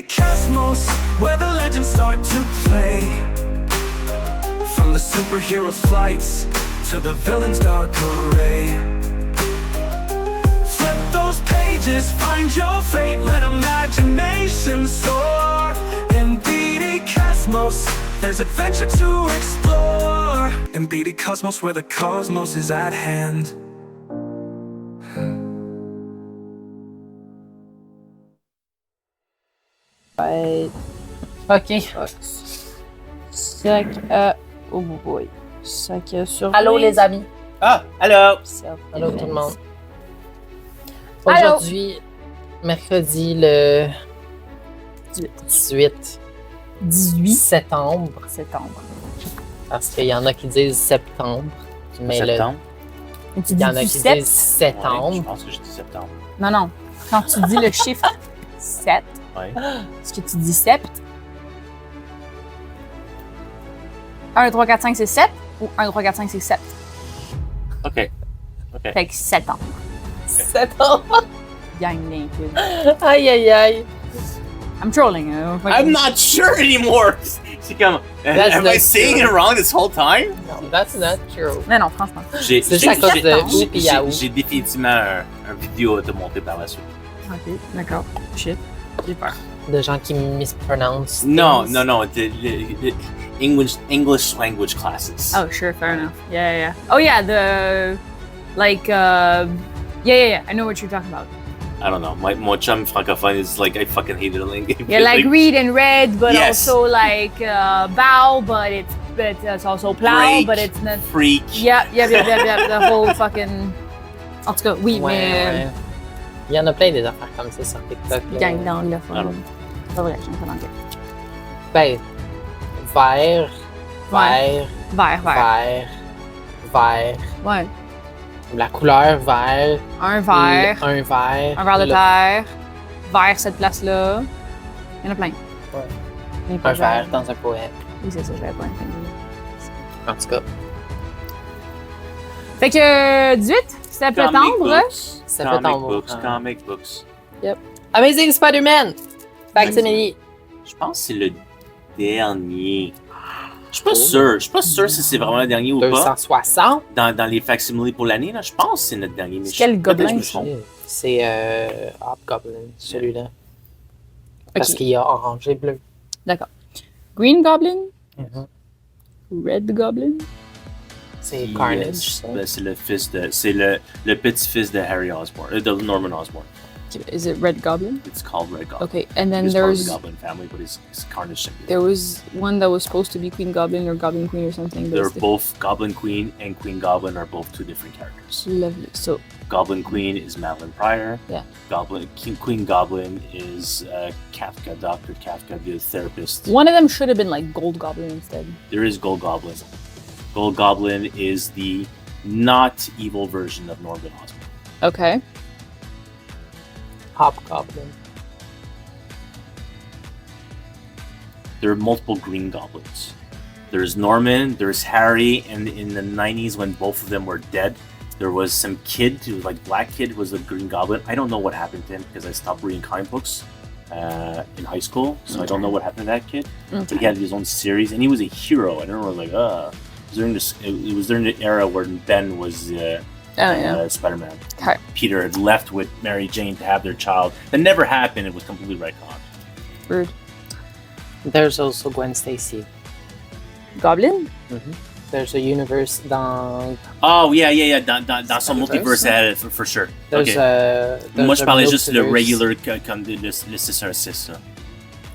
cosmos, where the legends start to play. From the superheroes' flights to the villain's dark array. Flip those pages, find your fate, let imagination soar. In BD Cosmos, there's adventure to explore. In BD Cosmos, where the cosmos is at hand. Ouais. OK. Sac à... Oh boy. Sac à surprise. Allô, les amis. Ah, allô! Allô, tout le monde. Allô. Aujourd'hui, mercredi le 18 septembre. Parce qu'il y en a qui disent septembre. Mais Septembre? il y en a qui disent Ouais, je septembre. pense que je dis septembre. Non. Quand tu dis le chiffre 7, Ouais. est-ce que tu dis sept? 1, 2, 3, 4, 5, c'est 7 ou 1, 2, 3, 4, 5, c'est 7? OK. Fait que 7 ans. Septembre. Gang naked. Aïe, aïe, aïe. I'm trolling. Hein. I'm not sure anymore! C'est comme... That's Am not I saying it wrong this whole time? No, that's not true. Non, franchement. C'est juste à cause de Ou puis Yahoo. J'ai définitivement un vidéo à te montrer par la suite. Ok, d'accord. Shit. J'ai peur. De gens qui misprononcent. Non, things. the English language classes. Oh, sure, fair enough. Yeah. Oh, yeah, the... Like, yeah. I know what you're talking about. I don't know. Mon chum francophone is like, I fucking hate it. Yeah, like read and read, but Yes. also like bow, but it's also plow, Break, but it's not... freak. Yeah, the whole fucking... En tout cas, oui, mais... Ouais. Il y en a plein des affaires comme ça sur TikTok. là. Gang down, le fun. Alors. Pas vrai, je suis en train d'enquête. Ben, vert. Vert. Ouais. La couleur vert. Un vert. Un vert. Un verre de le- terre. Vers cette place-là. Il y en a plein. Ouais. Il y en a pas Un de vert dans un poème. Oui, c'est ça, j'avais pas un En tout cas, Fait que 18 septembre. Comic books. Amazing Spider-Man! Facsimile. Je pense que c'est le dernier. Je suis pas sûr si c'est vraiment le dernier ou pas. 260. Dans les facsimiles pour l'année, là, je pense que c'est notre dernier. Mais C'est quel peut-être gobelin? que je me trompe. C'est Hobgoblin, celui-là. Parce qu'il y a orange et bleu. D'accord. Green Goblin? Mhm. Red Goblin? C'est Puis, Carnage. ça. c'est le fils de. C'est le petit-fils de Harry Osborn, de Norman Osborn. Is it Red Goblin? It's called Red Goblin. Okay, and then He's part of the there's... Goblin family, but it's Carnage. There was one that was supposed to be Queen Goblin or Goblin Queen or something. but They're it's both Goblin Queen and Queen Goblin are both two different characters. lovely. So, Goblin Queen is Madeline Pryor. Yeah. Queen Goblin is Kafka, Dr. Kafka, the therapist. one of them should have been like Gold Goblin instead. There is Gold Goblin. Gold Goblin is the not evil version of Norman Osborn. Okay. Hobgoblin. There are multiple Green Goblins. There's Norman, there's Harry, and in the 90s when both of them were dead, there was some kid who was like Black Kid was the Green Goblin. I don't know what happened to him because I stopped reading comic books in high school, so I don't know what happened to that kid. But he had his own series, and he was a hero. I don't know, like, it was during the era where Ben was Spider-Man. Okay. Peter had left with Mary Jane to have their child. That never happened. It was completely retconned. Rude. There's also Gwen Stacy. Goblin? There's a universe dans... Oh, yeah. Dans son Multiverse, multiverse, for sure. There's Okay. there's Moi, je a parlais juste le multiverse. regular, comme le 616. là.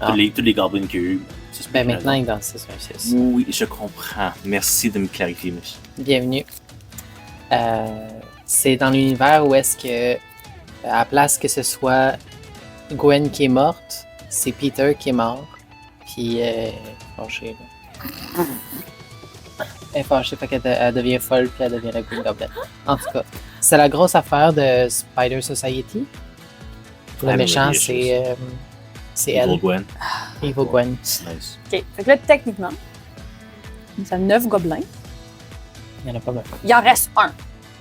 Ah. Tous les goblins qu'il y a eu. Ça, c'est Ben pas maintenant, il grave. est dans 616. Oui, je comprends. Merci de me clarifier, Mich. Bienvenue. C'est dans l'univers où est-ce que, à la place que ce soit Gwen qui est morte, c'est Peter qui est mort. Puis, fâchée. là. Elle est fâchée, fait qu'elle elle devient folle, puis elle devient la Green Goblin. En tout cas, c'est la grosse affaire de Spider Society. Le Ah, méchant, mais c'est elle. Evil Gwen. Evil Gwen. C'est nice. Ok. Fait que là, techniquement, ça a 9 gobelins. Il y en a pas mal. Il en reste un.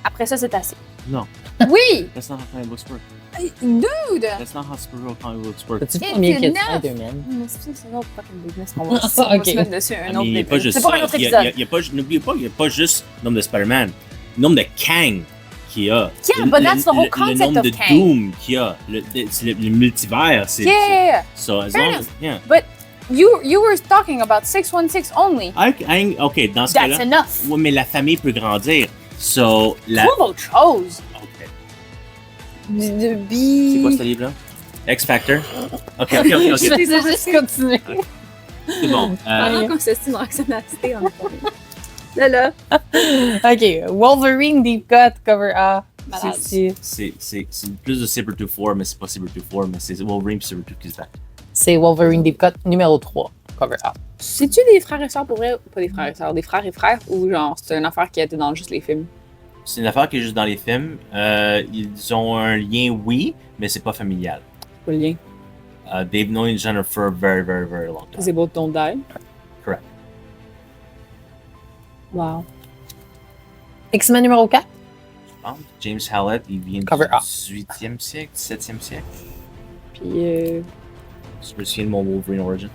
Après ça, c'est assez. No, Oui! that's not how comic books work. Dude! That's not how superhero comic books work. C'est-tu It's pas mieux que enough. Spider-Man? C'est un autre fucking business. On va se mettre dessus un autre Il n'y a pas business. juste C'est pour un ça. autre Il y épisode. a pas, n'oubliez pas, il n'y a pas juste le nombre de Spider-Man. Le nombre de Kang qu'il y a. Yeah, but that's the whole concept Le nombre of de Kang. Doom qu'il y a. C'est le multivers. C'est, Yeah! So, as Fair long enough. as, yeah. But you were talking about 616 only. OK, dans ce That's cas-là. enough. Oui, mais la famille peut grandir. So, Trouve autre chose. OK. De C'est quoi ce livre-là? X Factor? OK. Je vais juste continuer. C'est bon. Pendant qu'on se style dans l'accessibilité, on est là. Ok, Wolverine Deep Cut, cover A. Malade. C'est c'est plus de Sabretooth 4, mais c'est pas Sabretooth 4, mais c'est Wolverine et Sabretooth qui se battent. c'est Wolverine Deep Cut numéro 3, cover A. C'est-tu des frères et sœurs pour vrai? Pas des frères et sœurs, des frères et frères? Ou genre, c'est une affaire qui a été dans juste les films? C'est une affaire qui est juste dans les films. Ils ont un lien, oui, mais c'est pas familial. Pas le lien. They've known each other for a very, very, very long time. They both don't die. Correct. Wow. X-Men numéro 4, Je pense. James Hallett, il vient Cover du A. 18e siècle, 17e siècle. Puis, Je me souviens de mon Wolverine Origins.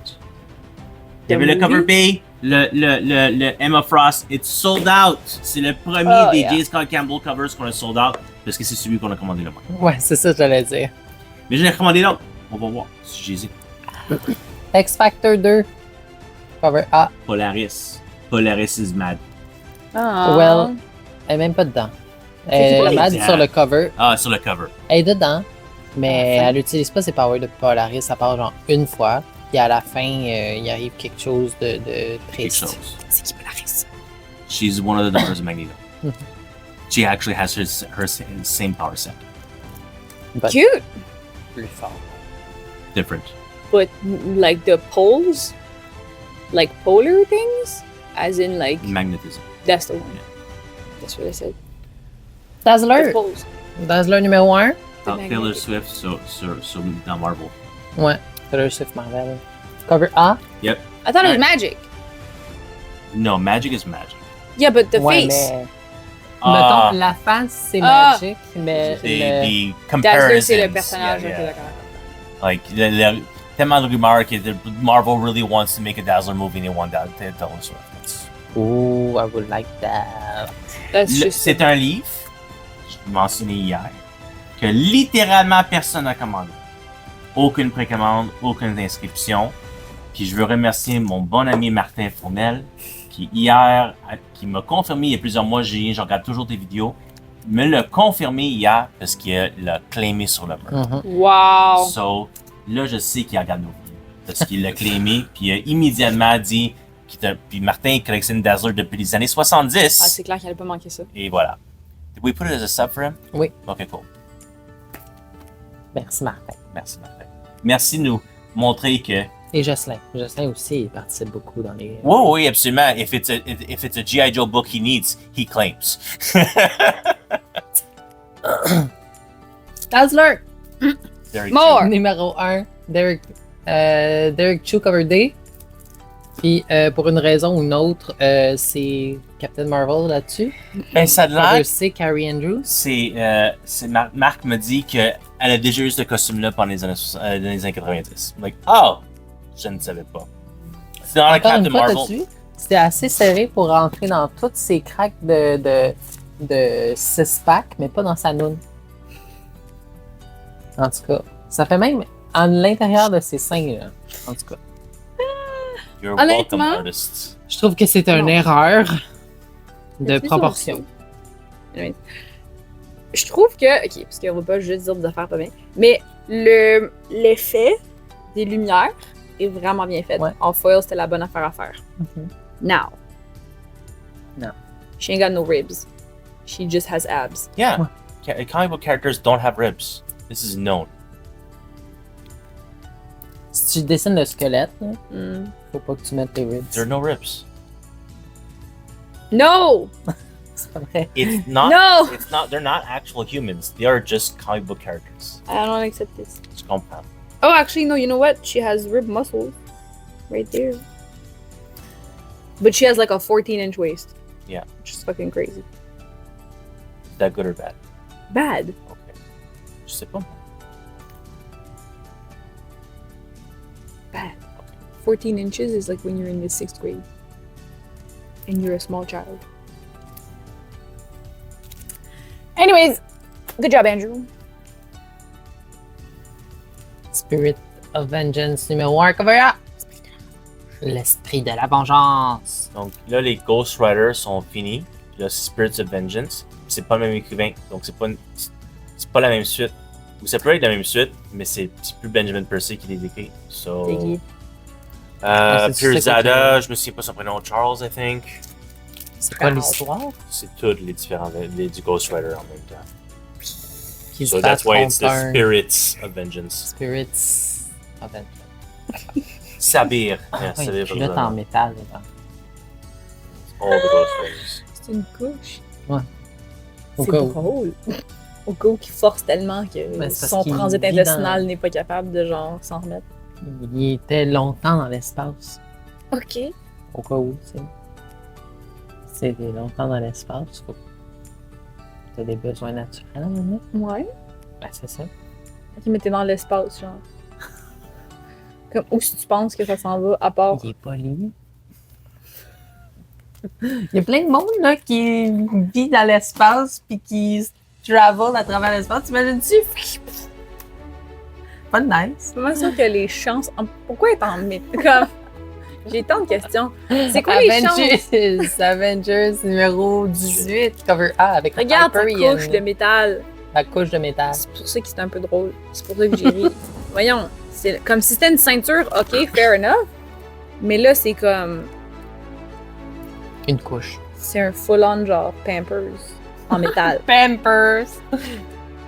Il y avait le movie? cover B, le Emma Frost, it's sold out. C'est le premier Oh, des yeah. J. Scott Campbell covers qu'on a sold out parce que c'est celui qu'on a commandé le moins. ouais, c'est ça que j'allais dire. Mais je l'ai commandé l'autre. On va voir si j'ai X Factor 2, cover A. Polaris. Polaris is mad. ah. Well, elle est même pas dedans. C'est Elle pas est mad dedans. sur le cover. Ah, sur le cover. Elle est dedans, mais À la fin. elle utilise pas ses powers de Polaris, à part genre une fois. Puis à la fin, il arrive quelque chose de Quelque triste. chose. C'est qui Polaris? She's one of the numbers of Magneto. Mhm. She actually has her same power set. But Cute! plus fort. Different. But, like, the poles? Like, polar things? As in, like, Magnetism. that's the one. That's what I said. The Dazzler. poles. Dazzler numéro 1. The Ah, Taylor magnetic. Swift dans Marvel. Ouais. Taylor Swift Marvel. Cover A. I thought it was Right. magic. No, magic is magic. Yeah, but the Ouais, face. mais. Ah, Mettons, la face, c'est Ah. magique, mais. the Dazzler, comparisons. c'est le personnage. Yeah, ok, yeah. d'accord. Like, tellement de rumeurs que Marvel really wants to make a Dazzler movie and they want Taylor Swift. It's- Ooh, I would like that. That's just. C'est un livre, je l'ai mentionné hier, que littéralement personne n'a commandé. Aucune précommande, aucune inscription. Puis je veux remercier mon bon ami Martin Fournel, qui hier, qui m'a confirmé il y a plusieurs mois, je regarde toujours tes vidéos, me l'a confirmé hier parce qu'il l'a claimé sur le mur. Mhm. Wow. So, là, je sais qu'il regarde nos vidéos. Parce qu'il l'a claimé, puis il a immédiatement dit. Puis Martin il collectionne Dazzler depuis les années 70. Ah, c'est clair qu'il allait pas manquer ça. Et voilà. Did we put it as a sub for him? Oui. Ok, cool. Merci, Martin. Merci, Martin. Merci de nous montrer que. Et Jocelyn. Jocelyn aussi, il participe beaucoup dans les. Oui, oui, absolument. If it's a G.I. Joe book he needs, he claims. Dazzler! Very More. true. Numéro 1, Derek Chu Cover D. Puis pour une raison ou une autre, c'est Captain Marvel là-dessus. Ben, ça a de Cover l'air. C, Carrie Andrews. Marc me dit qu'elle a déjà eu ce costume-là pendant les années 90. Like, oh! Je ne savais pas. C'est dans le Encore Captain une fois, Marvel. t'as-tu? C'était assez serré pour rentrer dans toutes ces cracks de 6-pack, mais pas dans sa noune. En tout cas, ça fait même à l'intérieur de ses seins, là. En tout cas. You're a welcome Honnêtement, artist. Je trouve que c'est une Non. erreur de C'est proportion. ça aussi. Je trouve que, ok, parce qu'on va pas juste dire des affaires pas bien, mais l'effet des lumières est vraiment bien fait. Ouais. En foil, c'était la bonne affaire à faire. Mhm. Now. No. She ain't got no ribs. She just has abs. Yeah. Comic book characters don't have ribs. This is known. Si tu dessines le squelette, là, Mm. faut pas que tu mettes tes ribs. There are no ribs. No! C'est pas vrai. It's not. No! It's not. They're not actual humans. They are just comic book characters. I don't accept this. Je comprends. Oh, actually, no, you know what? She has rib muscles. Right there. But she has like a 14-inch waist. Yeah. Which is fucking crazy. Is that good or bad? Bad. Ok. Je sais pas. Bad. 14 inches is like when you're in the 6th grade. And you're a small child. Anyways, good job, Andrew. Spirit of Vengeance numéro 1, cover up. L'esprit de la vengeance. Donc là, les Ghost Riders sont finis. Puis là, Spirits of Vengeance. C'est pas le même écrivain. Donc c'est pas la même suite. Ou ça peut être la même suite, mais c'est plus Benjamin Percy qui les écrit. So, C'est qui? Pirzada, je me souviens pas son prénom. Charles, I think. C'est quoi l'histoire? C'est tous les différents du Ghost Rider en même temps. Qui So se that's battent why it's the contre un Spirits of Vengeance. Spirits of Vengeance. Sabir. Ah, Yeah, oui, Sabir puis là, t'es en Pirzada. métal dedans. All the Ghost Riders. C'est une couche. Au C'est cas où. drôle. Au cas où il force tellement que Ben, c'est parce son qu'il transit vit intestinal dans- n'est pas capable de genre s'en remettre. Il était longtemps dans l'espace. Ok. Au cas où, tu sais. C'est longtemps dans l'espace. Faut que t'as des besoins naturels, à un moment donné. Ouais. Ben, c'est ça. Ok, mais t'es dans l'espace, genre. Comme où si tu penses que ça s'en va, à part. Il est poli. Il y a plein de monde là, qui vit dans l'espace puis qui travel à travers l'espace. T'imagines-tu? Pas de nice. C'est vraiment sûr que les chances. Pourquoi être en comme. J'ai tant de questions. C'est quoi les chances? Avengers numéro 18, cover A avec Regarde ta Hyperion. couche de métal. La couche de métal. C'est pour ça que c'est un peu drôle. C'est pour ça que j'ai ri. Voyons, c'est comme si c'était une ceinture, ok, fair enough. Mais là, c'est comme. Une couche. C'est un full-on genre Pampers en métal. Pampers.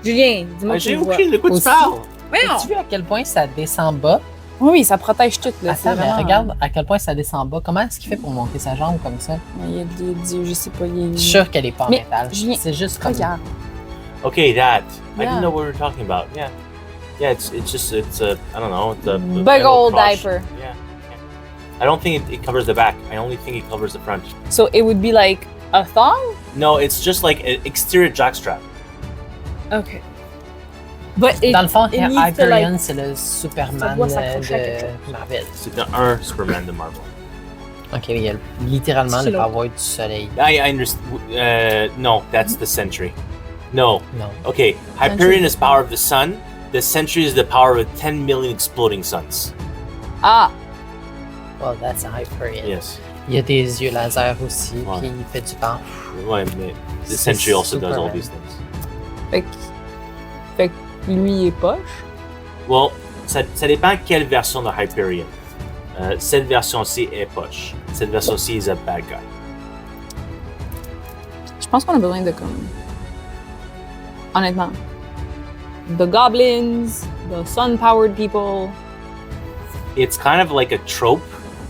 Julien, dis-moi que tu J'ai le vois. aucune de quoi tu Aussi. parles. Voyons! As-tu vu à quel point ça descend bas? Oui, ça protège tout. Là. Attends, mais regarde à quel point ça descend bas. Comment est-ce qu'il fait pour monter sa jambe comme ça? Il y a des je sais pas, il y a. Je suis sûr qu'elle est pas en Mais, métal. Julien, C'est juste comme Regarde. Okay, that. I Yeah. didn't know what we were talking about. Yeah. Yeah, it's a I don't know, it's a Big metal old crotch. diaper. Yeah. I don't think it covers the back. I only think it covers the front. So it would be like a thong? No, it's just like an exterior jockstrap. Okay. But it, Dans le fond, it needs to, Hyperion, like- c'est le Superman Ça doit s'accrocher à quelque de chose. Marvel. C'est un Superman de Marvel. Ok, il y a littéralement C'est le là. power du soleil. I understand. No, that's the Sentry. No. Non. Okay, Hyperion is power of the sun. The Sentry is the power of 10 million exploding suns. Ah! Well, that's a Hyperion. Yes. Il y a des yeux laser aussi, Ouais. puis il fait du vent. Ouais, mais the C'est Sentry also does all Superman. these things. Fait que lui, il est poche. Well, ça dépend quelle version de Hyperion. Cette version-ci est poche. Cette version-ci is a bad guy. Je pense qu'on a besoin de comme. Honnêtement. The goblins, the sun-powered people. It's kind of like a trope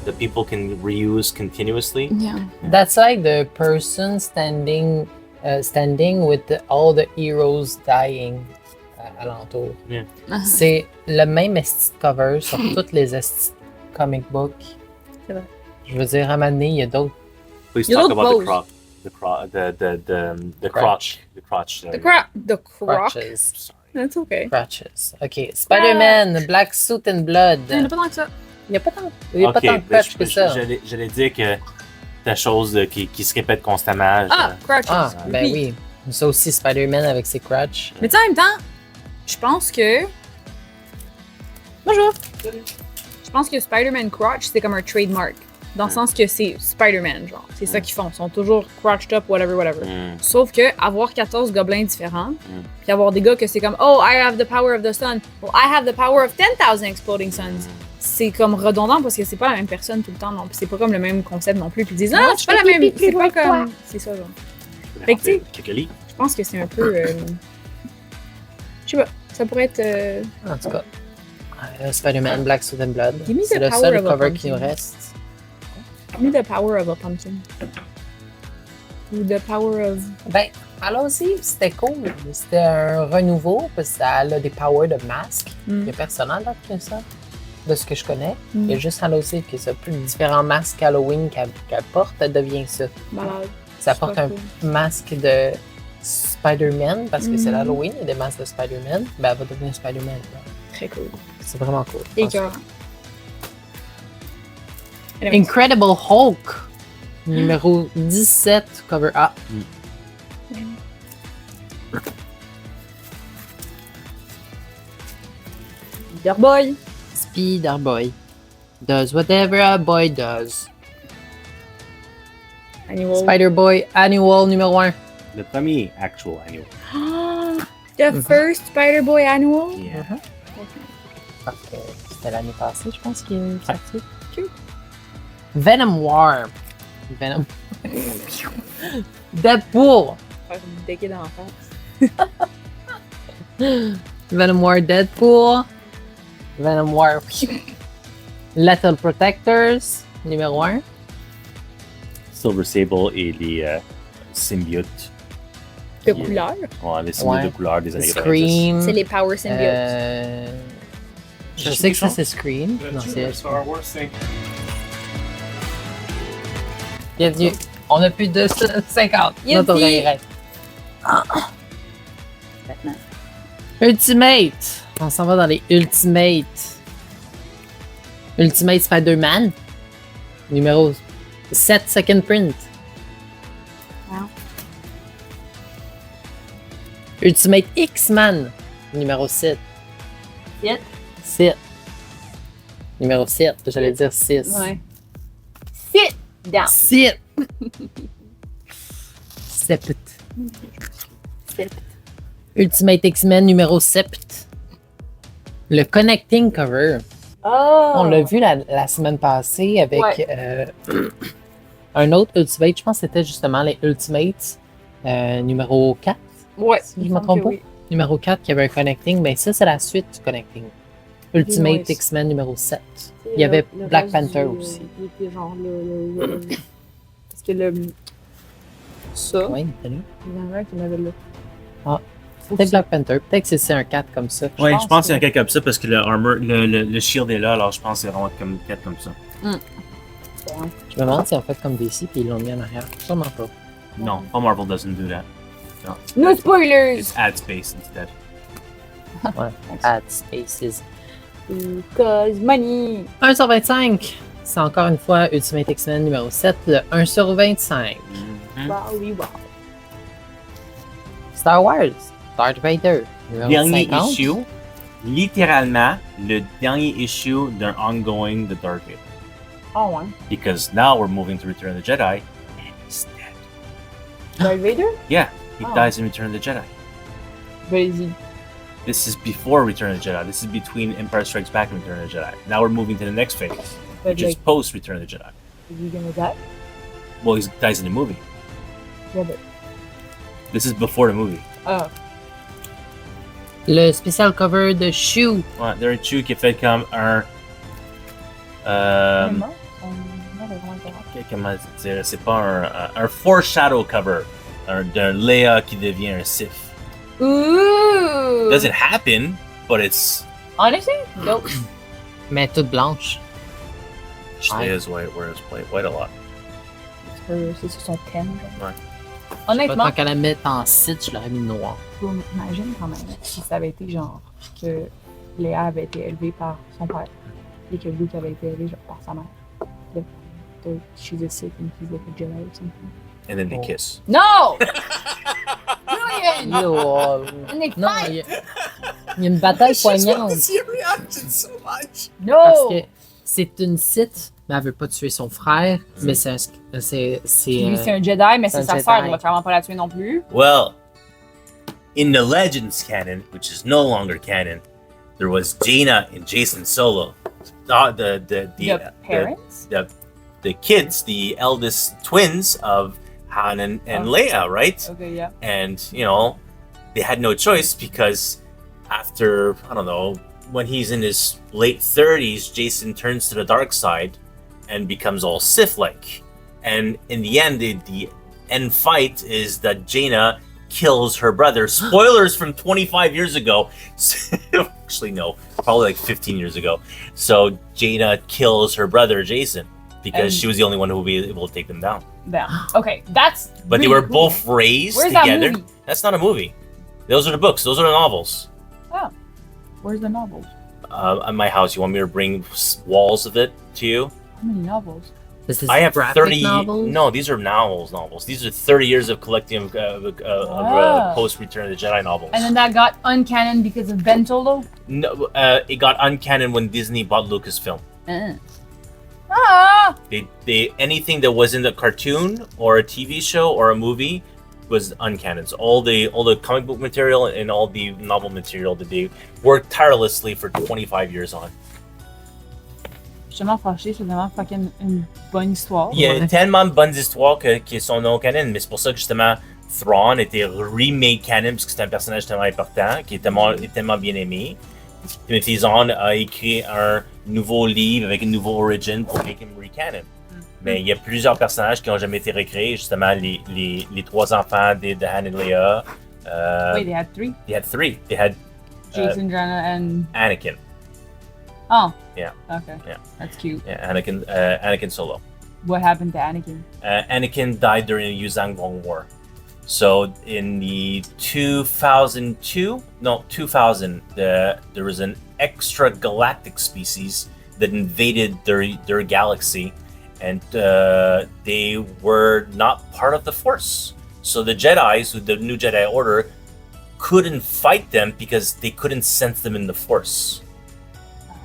that people can reuse continuously. Yeah. That's like the person standing with all the heroes dying alentour. C'est le même esti de cover sur toutes les esti de comic books. C'est vrai. Je veux dire, à un moment donné, il y a d'autres. Please You talk look about both. the crotch, the Crotch. crotch. The croc. The croc. Crotches. Sorry. That's okay. Crotches. Ok, Spider-Man, Black Suit and Blood. Il n'y en a pas tant que ça. Il n'y a pas tant, il y a pas tant de ben, crotch que ça. j'allais dire que ta chose qui se répète constamment. Ah, crotches. Ah, ben oui. Ça aussi, Spider-Man avec ses crotches. Mais tu sais, en même temps, je pense que. Bonjour! Je pense que Spider-Man Crotch, c'est comme un trademark. Dans le sens que c'est Spider-Man, genre. C'est ça qu'ils font. Ils sont toujours crotched up, whatever, whatever. Mm. Sauf que avoir 14 gobelins différents, puis avoir des gars que c'est comme Oh, I have the power of the sun. Well, I have the power of 10,000 exploding suns. C'est comme redondant parce que c'est pas la même personne tout le temps, non. Puis c'est pas comme le même concept non plus. Puis ils disent Ah, c'est pas la même. C'est pas comme. C'est ça, genre. Fait que, tu sais, Kakali. je pense que c'est un peu. Je sais pas. Ça pourrait être. En tout cas, Spider-Man, Black Suit and Blood. Give me C'est the le power seul of a cover pumpkin. qui nous reste. Give me the power of a pumpkin. Ou the power of. Ben, allons-y, c'était cool. C'était un renouveau parce que ça a des powers de masque. Il n'y a personne d'autre que ça, de ce que je connais. Il y a juste Allons-y qui a plus de différents masques Halloween qu'elle porte, elle devient ça. Malade. Ça Super porte un cool. masque de Spider-Man, parce que c'est l'Halloween, il y a des masques de Spider-Man, ben elle va devenir Spider-Man. là. Très cool. C'est vraiment cool. Et cœur. Anyway. Incredible Hulk, numéro 17, cover A. Boy. Spider-Boy does whatever a boy does. Annual. Spider-Boy Annual numéro 1. Le premier actual annual. The first Spider-Boy annual. Yeah. Parce que c'était l'année passée, je pense qu'il est sorti. Cute. Venom War. Venom. Deadpool. Faire une déquille d'en face. Venom War Deadpool. Venom War Lethal Protectors, numéro 1. Silver Sable et les symbiotes. De Qui est- couleur. Ouais, les symbiotes Ouais. de couleur des années 90. Scream. C'est les Power Symbiotes. Je sais que ça, c'est Scream. Non, c'est Star Wars thing. Bienvenue. On a plus de 50. Yippee. Notre oreille reste. Ultimate. On s'en va dans les Ultimate. Ultimate Spider-Man. Numéro 7, Second Print. Wow. Ultimate X-Man. Numéro 7. 7. 7. Numéro 7. J'allais dire 6. Ouais. Sit down. 7. 7. Sit. Ultimate X-Men numéro 7. Le Connecting Cover. Oh. On l'a vu la semaine passée avec Ouais. un autre Ultimate. Je pense que c'était justement les Ultimates numéro 4. Ouais. Si je me trompe pas. Numéro 4 qui avait un Connecting. Ben ça, c'est la suite du Connecting. Ultimate Nice. X-Men numéro 7. Il y avait Black Panther aussi. Il était genre le parce que le. Ça. Oui, il était là. Il y en a un qui m'avait là. Ah. Peut-être Black Panther. Peut-être que c'est un 4 comme ça. Ouais, je pense qu'il y a que- un quelque comme ça parce que le armor, le shield est là, alors je pense que c'est vraiment comme 4 comme ça. Je me demande si on fait comme DC puis ils l'ont mis en arrière. Sûrement pas. Non, pas Marvel doesn't do that. No. No spoilers! It's add space instead. Ouais. Add spaces. Because money! 1 sur 25. C'est encore une fois Ultimate X-Men numéro 7, le 1 sur 25. Mhm. Wow, oui, wow. Star Wars, Darth Vader, numéro Dernier 50. issue, littéralement le dernier issue d'un ongoing de Darth Vader. Oh, ouais. Because now we're moving to Return of the Jedi, and he's dead. Darth Vader? Yeah, he Oh. dies in Return of the Jedi. Vas-y. This is before Return of the Jedi. This is between Empire Strikes Back and Return of the Jedi. Now we're moving to the next phase, But which is like, post Return of the Jedi. is he gonna die? Well, he dies in the movie. Yeah, but... This is before the movie. Ah. Le spécial cover de Shoe. Ouais, there are two qui a fait comme un. Vraiment? Non, mais vraiment correct. Comment dire, c'est pas un foreshadow cover d'un Leia qui devient un Sith. Ooh! It doesn't happen, but it's. Honestly? Nope. Mais toute blanche. Ouais. Leia's white, wears white a lot. C'est sur son thème. genre. Ouais. Honnêtement, Tant qu'à la mettre en site, je l'aurais mis noir. imagine quand même si ça avait été genre que Léa avait été élevée par son père et que Luke avait été élevé genre par sa mère. Like, she's a Sith and he's like a Jedi or something. And then they Oh. kiss. No! Julian! Yo, And they non, fight! il y a une bataille poignante. your reaction so much. Parce No! que c'est une Sith, mais elle veut pas tuer son frère. Mais c'est un. C'est. Lui, c'est un Jedi, mais c'est c'est un sa sœur, Jedi. il va clairement pas la tuer non plus. Well, in the Legends canon, which is no longer canon, there was Jaina and Jason Solo. The parents? The kids, the eldest twins of Han and Oh. Leia, right? Okay, yeah. And they had no choice because after, I don't know, when he's in his late 30s, Jason turns to the dark side and becomes all Sith-like. And in the end, the end fight is that Jaina kills her brother. Spoilers from 25 years ago. Actually, no, probably like 15 years ago. So Jaina kills her brother, Jason. because And- she was the only one who would be able to take them down. Damn. Okay, that's. But they really were cool. both raised Where's that together. movie? That's not a movie. Those are the books. Those are the novels. Where's the novels? At my house, you want me to bring walls of it to you? How many novels? This is I have graphic 30. novels? No, these are novels. These are 30 years of collecting post Return of the Jedi novels. And then that got uncanon because of Ben Solo. No, it got uncanon when Disney bought Lucasfilm. Ah! They anything that wasn't a cartoon or a TV show or a movie was uncanon. So all the comic book material and all the novel material that they worked tirelessly for 25 years on. Je suis tellement fâchée, c'est vraiment fucking une bonne histoire. Il y a tellement de bonnes histoires qui sont non canon, mais c'est pour ça que justement Thrawn était remade canon parce que c'est un personnage tellement important, qui est tellement bien aimé. Timothy Zahn a écrit un nouveau livre avec une nouvelle origin pour make him re-canon. Mais il y a plusieurs personnages qui n'ont jamais été recréés, justement les trois enfants de Han et Leia. Wait, they had three? They had three. They had Jason, Janna, and... Anakin. Oh. Yeah. Okay. Yeah. That's cute. Yeah, Anakin Solo. What happened to Anakin? Anakin died during the Yuzhang War. So in the 2000, there was an extra galactic species that invaded their galaxy, and they were not part of the Force. So the Jedi's, the new Jedi Order, couldn't fight them because they couldn't sense them in the Force.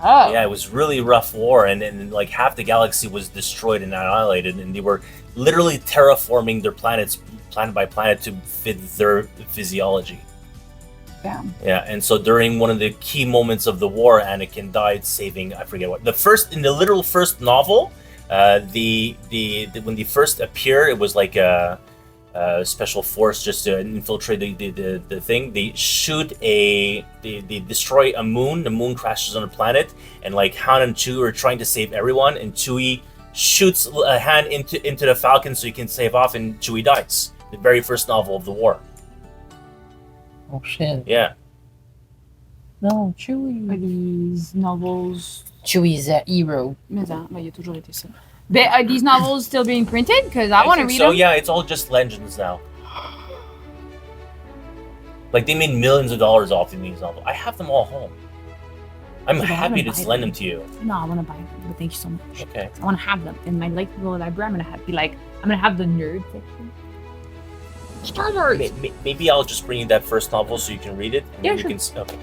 Oh. Yeah, it was really rough war, and like half the galaxy was destroyed and annihilated, and they were literally terraforming their planets, planet by planet, to fit their physiology. Damn. Yeah, and so during one of the key moments of the war, Anakin died saving, I forget what, in the literal first novel, when they first appear, it was like a special force just to infiltrate the thing. They they destroy a moon. The moon crashes on a planet, and like Han and Chewie are trying to save everyone, and Chewie shoots Han into the Falcon so he can save off, and Chewie dies. The very first novel of the war. Oh shit. Yeah. Non, Are Chewie. these novels... Chewie's a hero. Mais ça, il a toujours été ça. But are these novels still being printed? Because I want to think read so. them. Yeah, it's all just legends now. Like they made millions of dollars off of these novels. I have them all home. I'm But I happy haven't to buy lend them. them to you. No, I want to buy them. But thank you so much. Okay. I want to have them in my library. I'm going to be like, I'm going to have the nerd section. Star Wars. Maybe I'll just bring you that first novel so you can read it. And Yeah, then you sure. can. Okay.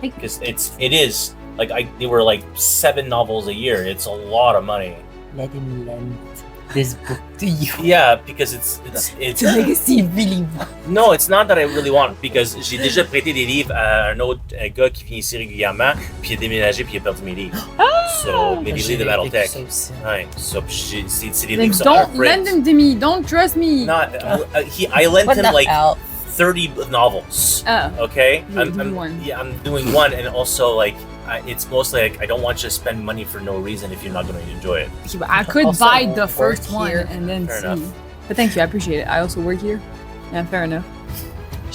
Thank you. Because it is like they were like 7 novels a year. It's a lot of money. Let him lend this book to you. Yeah, because it's Legacy really no, it's not that I really want, because j'ai déjà prêté des livres à un autre gars qui vient ici régulièrement, puis il a déménagé puis il a perdu mes livres. So maybe leave the Battletech. Ouais, so c'est des Then livres don't lend them to me. Don't trust me. Not I lent What him the like hell? 30 novels. Oh. Okay, You're doing one. Yeah, I'm doing one, and also like it's mostly like I don't want you to spend money for no reason if you're not going to enjoy it. I could Also buy the work first one here. and then Fair see. enough. But thank you. I appreciate it. I also work here. Yeah, fair enough.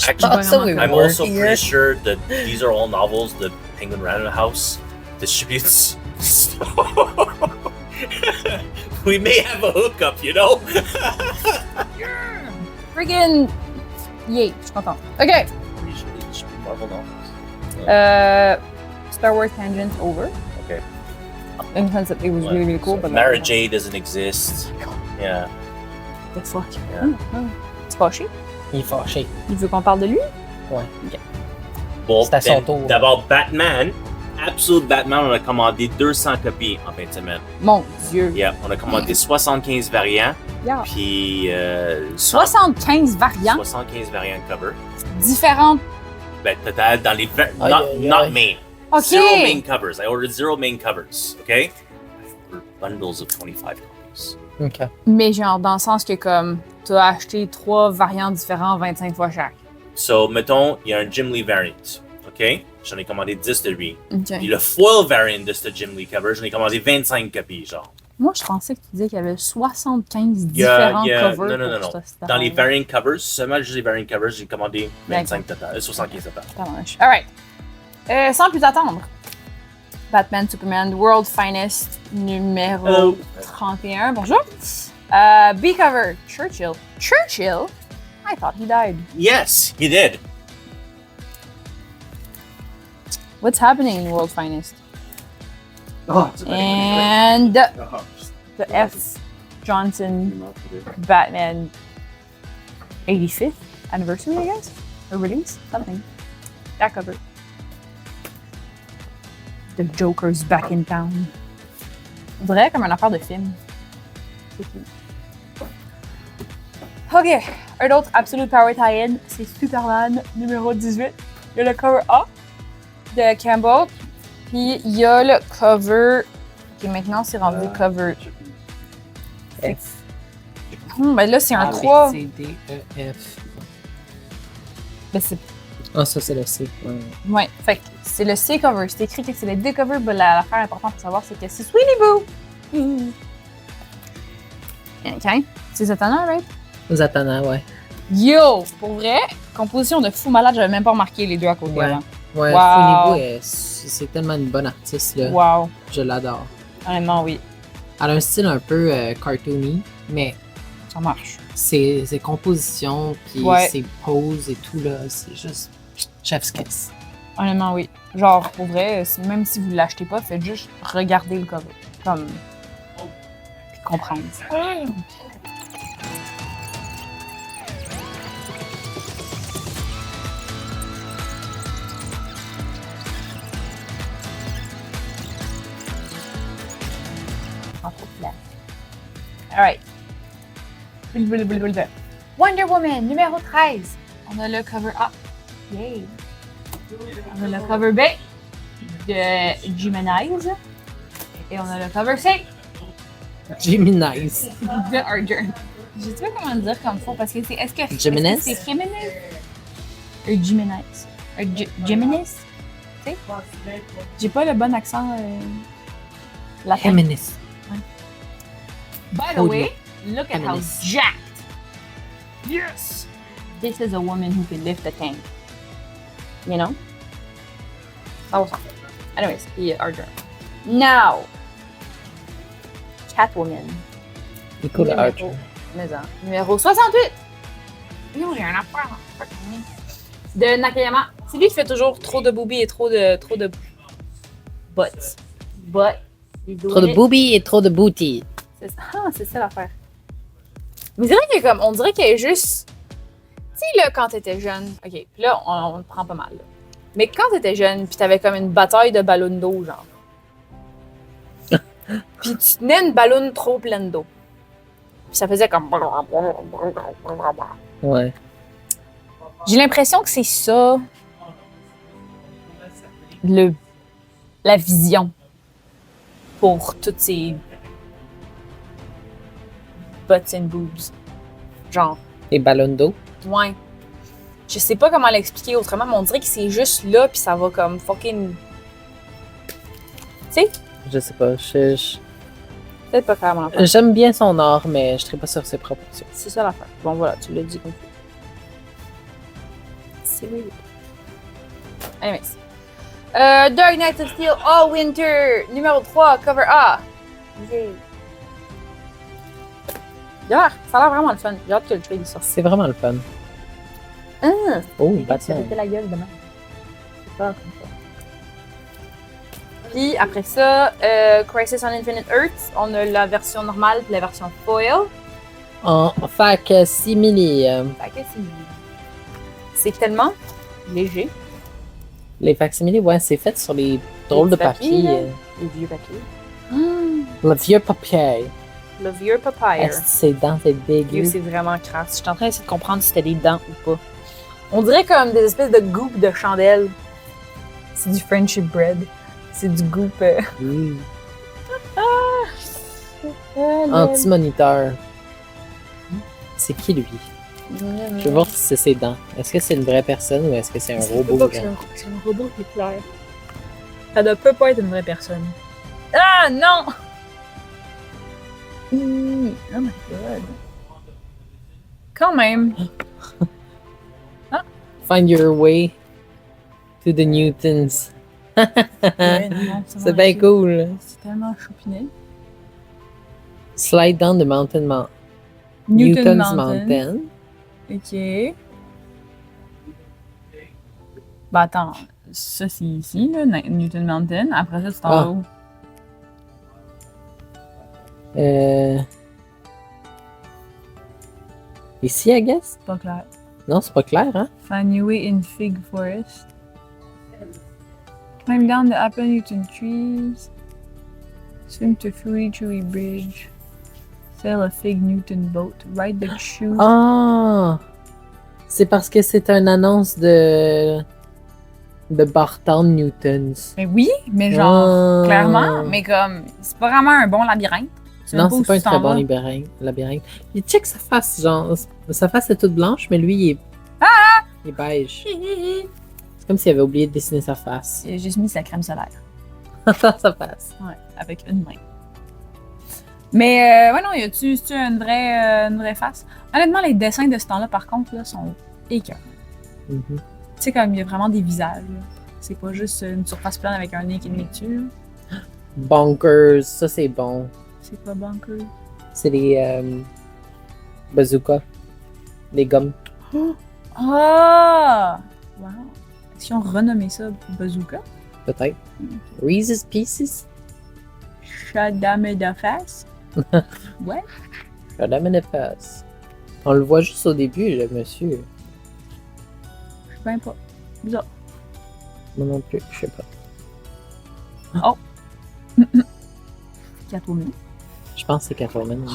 Actually, Also, we I'm work also here. pretty sure that these are all novels that Penguin Random House distributes. So we may have a hookup, you know. Friggin' yay. Je suis contente. Okay. Pretty sure they distribute Marvel novels. Star Wars Tangents over. Okay. In the sense that it was really, really cool. So But Mara Jade doesn't exist. Yeah. The fuck? Yeah. C'est fâché? Il est fâché. Il veut qu'on parle de lui? Bon, C'est à son then, tour. d'abord Batman. Absolute Batman, on a commandé 200 copies en fin de semaine. Mon Dieu. Yeah, on a commandé 75 variants. Yeah. Puis 75 variants 75 variants de cover. différentes. Ben, total, dans les Aïe, aïe, not aïe. main. Ok. 0 main covers. I ordered 0 main covers. Okay. For bundles of 25 copies. Ok. Mais genre, dans le sens que comme, tu as acheté 3 variants différents 25 fois chaque. So, mettons, il y a un Jim Lee variant. OK? J'en ai commandé 10 de lui. Ok. Puis le foil variant de ce Jim Lee cover, j'en ai commandé 25 copies, genre. Moi, je pensais que tu disais qu'il y avait 75 Yeah, différents yeah. covers. Non. pour cette Dans les affaire-là. variant covers, seulement juste les variant covers, j'ai commandé 25 total, 75 total. Tabarnouche. Alright. Sans plus attendre, Batman, Superman, World Finest, numéro Hello. 31. Bonjour. B-cover, Churchill. Churchill? I thought he died. Yes, he did. What's happening in World Finest? Oh, And the F. Johnson Batman 85th anniversary, I guess? Or release? Something. That cover. The Joker's back in town. On dirait comme une affaire de film. C'est tout. Ok, un autre Absolute Power tie-in, c'est Superman numéro 18. Il y a le cover A de Campbell, puis il y a le cover qui maintenant c'est rendu cover F. Ben là, c'est un A, B, 3. C, D, E, F. Ben c'est... Ah, ça, c'est le C. Ouais. Ouais, fait que c'est le C cover. C'est écrit que c'est le D cover, mais l'affaire importante pour savoir, c'est que c'est Sweetie Boo! OK. C'est Zatanna, right? Zatanna, ouais. Yo! Pour vrai, composition de fou malade, j'avais même pas remarqué les deux à côté Ouais. avant. Ouais, Wow. Funny c'est tellement une bonne artiste, là. Wow. Je l'adore. Honnêtement, oui. Elle a un style un peu cartoony, mais Ça marche. ses compositions, puis Ouais. ses poses et tout, là, c'est juste chef's kiss. Honnêtement, oui. Genre, pour vrai, même si vous l'achetez pas, faites juste regarder le cover. Comme... Puis comprendre. Alright. Wonder Woman, numéro 13. On a le cover A. Yay. On a le cover B de Gemini's. Et on a le cover C Gemini's. de Archer. Je sais pas comment le dire comme faux parce que c'est. Est-ce que Geminis? est-ce que c'est Geminis? Ou Gemini's? Geminis? Tu sais? J'ai pas le bon accent latin. Feminist. By the Oh, way, look at how Feminist. jacked. Yes! This is a woman who can lift a tank. You know? Oh, anyways, yeah, Archer. Now, Catwoman. C'est cool, Numéro- Archer. Mais en, numéro 68. Yo, j'ai un affaire. De Nakayama. C'est lui qui fait toujours trop de boobies et trop de butts. But, Trop de boobies et trop de booty. C'est ça, ah, c'est ça l'affaire. Mais c'est vrai que comme, on dirait qu'elle est juste... Tu sais, là, quand t'étais jeune... OK, puis là, on le prend pas mal, là. Mais quand t'étais jeune, puis t'avais comme une bataille de ballons d'eau, genre. Puis tu tenais une ballonne trop pleine d'eau. Puis ça faisait comme... Ouais. J'ai l'impression que c'est ça... la vision pour toutes ces butts and boobs. Genre, Les ballons d'eau. ouais. Je sais pas comment l'expliquer autrement, mais on dirait que c'est juste là, puis ça va comme fucking... Tu sais? Je sais pas. Peut-être pas clairement l'affaire. J'aime bien son art, mais je serais pas sur ses proportions. C'est ça l'affaire. Bon, voilà, tu l'as dit comme ça. C'est weird. Anyways. Dark Knight of Steel All Winter, numéro 3, cover A. Yay. D'ailleurs, ça a l'air vraiment le fun. J'ai hâte que le trailer sorte. C'est vraiment le fun. Oh, Batman. C'était la gueule demain. C'est pas comme ça. Puis après ça, Crisis on Infinite Earth, on a la version normale et la version foil. En facsimile. Fait que c'est tellement léger. Les facsimilés, ouais, c'est fait sur les drôles de petits papiers, papier. là. Les vieux papiers. Le vieux papier. Le vieux papaya. Est-ce que ses dents, c'est Yo, dégueu? c'est vraiment crasse. Je suis en train d'essayer de comprendre si c'était des dents ou pas. On dirait comme des espèces de goupes de chandelle. C'est du friendship bread. C'est du goût. Mm. Anti-moniteur. C'est qui lui? Je veux voir si c'est ses dents. Est-ce que c'est une vraie personne ou est-ce que c'est un robot? C'est un robot qui est clair. Ça ne peut pas être une vraie personne. Ah non! Oh my god. Quand même. Find your way to the Newtons. Ouais, non, C'est bien cool. C'est tellement choupinet. Slide down the mountain. Newton's Newton's Mountain. Ok. Bah attends, ça c'est ici, là, Newton Mountain. Après ça, tu t'en Ah. vas où? Ici, I guess? C'est pas clair. Non, c'est pas clair, hein? Find your way in Fig Forest. Climb down the Apple Newton trees. Swim to Fury Chewy Bridge. Sail a Fig Newton boat. Ride the shoe. Ah! C'est parce que c'est une annonce de Barton Newtons. Mais oui, mais genre, Ah. clairement, mais comme, c'est pas vraiment un bon labyrinthe. Tu sais Non, où c'est pas un tu t'en très bon vas. labyrinthe. Il check sa face, genre, sa face est toute blanche, mais lui, il est beige. C'est comme s'il avait oublié de dessiner sa face. J'ai juste mis sa crème solaire. sa face. Ouais, avec une main. Mais, ouais, non, y a-tu une vraie face? Honnêtement, les dessins de ce temps-là, par contre, là, sont écœurants. Mhm. Tu sais, comme il y a vraiment des visages. Là. C'est pas juste une surface plane avec un nez qui est mis dessus. là. Bonkers, ça c'est bon. C'est pas bonkers. C'est les bazookas. Les gommes. Ah! Wow! Est-ce qu'ils ont renommé ça Bazooka? Peut-être. Reese's Pieces. Shadame de face? Ouais. Madame in the face. On le voit juste au début, le monsieur. Je sais bien pas. Bizarre. Moi non plus, je sais pas. Catwoman. Je pense que c'est Catwoman. Hein.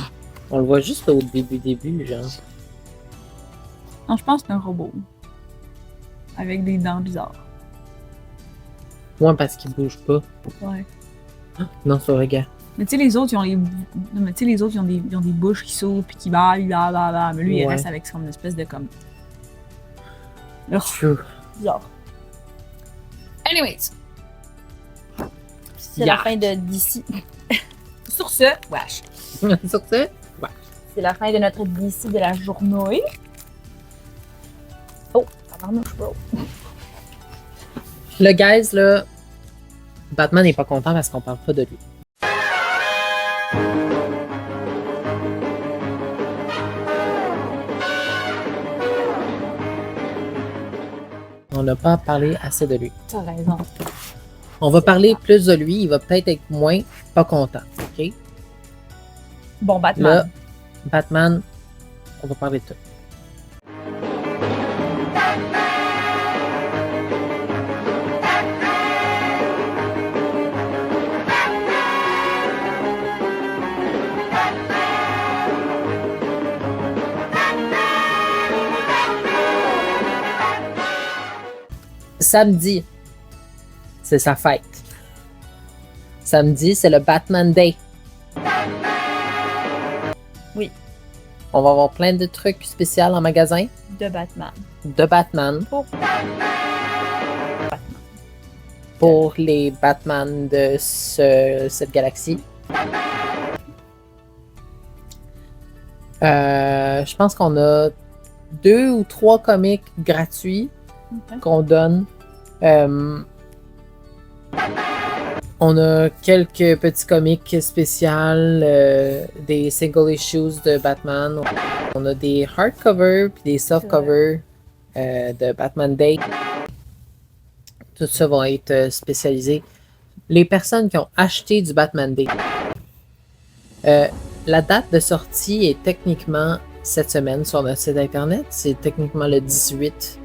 On le voit juste au début, genre. Non, je pense que c'est un robot. Avec des dents bizarres. Ouais, parce qu'il bouge pas. Ouais. Non, c'est vrai, gars. Mais tu sais, les autres, ils ont les. Non, mais tu sais, les autres, ils ont des bouches qui s'ouvrent puis qui baillent, blablabla. Mais lui, il Ouais. reste avec comme une espèce de comme. Phew. Bizarre. Anyways. C'est Yeah. la fin de d'ici. Sur ce, wesh. Sur ce, C'est la fin de notre d'ici de la journée. Oh, tabarnouche, bro. le guys, là, Batman n'est pas content parce qu'on parle pas de lui. On n'a pas parlé assez de lui. T'as raison. On va parler plus de lui, il va peut-être être moins pas content, ok? Bon, Batman. Là, Batman, on va parler de tout. Samedi, c'est sa fête. Samedi, c'est le Batman Day. Oui. On va avoir plein de trucs spéciaux en magasin De Batman. de Batman pour les Batman de cette galaxie. Je pense qu'on a 2 ou 3 comics gratuits Ok. qu'on donne. On a quelques petits comics spéciaux, des single issues de Batman. On a des hardcovers puis des softcovers de Batman Day. Tout ça va être spécialisé. Les personnes qui ont acheté du Batman Day. La date de sortie est techniquement cette semaine sur notre site internet. C'est techniquement le 18